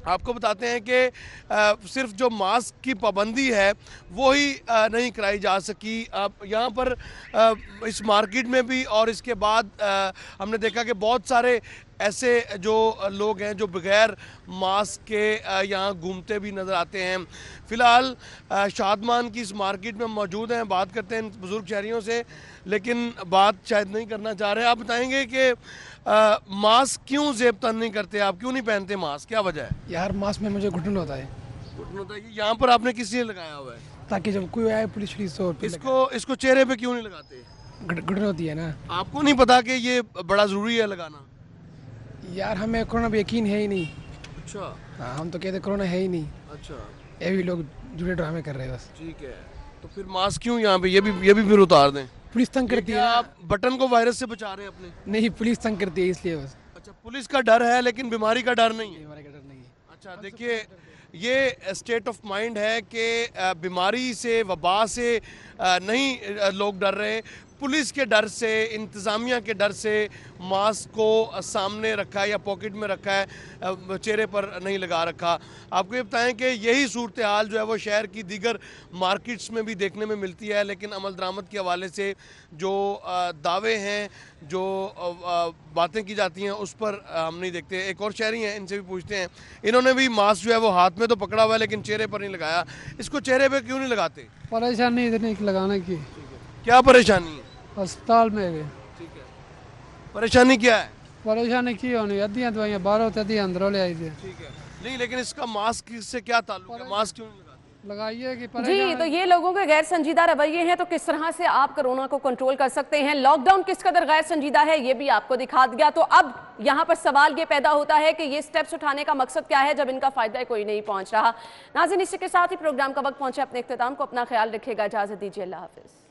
आपको बताते हैं कि सिर्फ जो मास्क की पाबंदी है वो ही नहीं कराई जा सकी। यहाँ पर इस मार्केट में भी और इसके बाद हमने देखा कि बहुत सारे ऐसे जो लोग हैं जो बगैर मास्क के यहाँ घूमते भी नज़र आते हैं। फ़िलहाल शादमान की इस मार्केट में मौजूद हैं, बात करते हैं बुज़ुर्ग शहरियों से, लेकिन बात शायद नहीं करना चाह रहे। आप बताएंगे कि मास्क क्यों ज़ेब तन नहीं करते, आप क्यों नहीं पहनते मास्क, क्या वजह है? यार मास्क में मुझे घुटन होता है। घुटन होता है कि यहाँ पर आपने किस लिए लगाया हुआ है? ताकि जब कोई आए पुलिस तो इसको चेहरे पे क्यों नहीं लगाते? घुटन होती है ना। आपको नहीं पता कि ये बड़ा ज़रूरी है लगाना? यार हमें कोरोना पे यकीन है ही नहीं। अच्छा। हाँ, हम तो कहते कोरोना है ही नहीं। अच्छा, ये भी लोग जुड़े ड्रामे कर रहे हैं बस। ठीक है, तो फिर मास्क क्यों यहाँ पे, ये भी फिर उतार दें? पुलिस तंग करती है। आप बटन को वायरस से बचा रहे हैं अपने? नहीं, पुलिस तंग करती है इसलिए बस। अच्छा, पुलिस का डर है लेकिन बीमारी का डर नहीं है? बीमारी का डर नहीं है। अच्छा, देखिए ये स्टेट ऑफ माइंड है कि बीमारी से, वबा से नहीं लोग डर रहे, पुलिस के डर से, इंतज़ामिया के डर से मास्क को सामने रखा है या पॉकेट में रखा है, चेहरे पर नहीं लगा रखा। आपको ये बताएं कि यही सूरत हाल जो है वो शहर की दीगर मार्केट्स में भी देखने में मिलती है, लेकिन अमल दरामद के हवाले से जो दावे हैं, जो बातें की जाती हैं, उस पर हम नहीं देखते। एक और शहरी हैं, इनसे भी पूछते हैं। इन्होंने भी मास्क जो है वो हाथ में तो पकड़ा हुआ है लेकिन चेहरे पर नहीं लगाया। इसको चेहरे पर क्यों नहीं लगाते? परेशानी इतनी लगाने की। क्या परेशानी है? अस्पताल में गए। ठीक है, परेशानी क्या है? परेशानी की होनी अद्धियाँ दवाइयाँ बाहर होती अद्धियाँ अंदरों ले आई थी। ठीक है, नहीं लेकिन इसका मास्क से क्या ताल्लुक है, मास्क क्यों नहीं लगाते? लगाइए कि जी, तो ये लोगों के गैर संजीदा रवैये हैं, तो किस तरह से आप कोरोना को कंट्रोल कर सकते हैं, लॉकडाउन किस कदर गैर संजीदा है, ये भी आपको दिखा दिया। तो अब यहाँ पर सवाल ये पैदा होता है कि ये स्टेप्स उठाने का मकसद क्या है जब इनका फायदा कोई नहीं पहुंच रहा। नाज़रीन, इसी के साथ ही प्रोग्राम का वक्त पहुंचे अपने इख्तिताम को। अपना ख्याल रखिएगा, इजाजत दीजिए, अल्लाह हाफिज।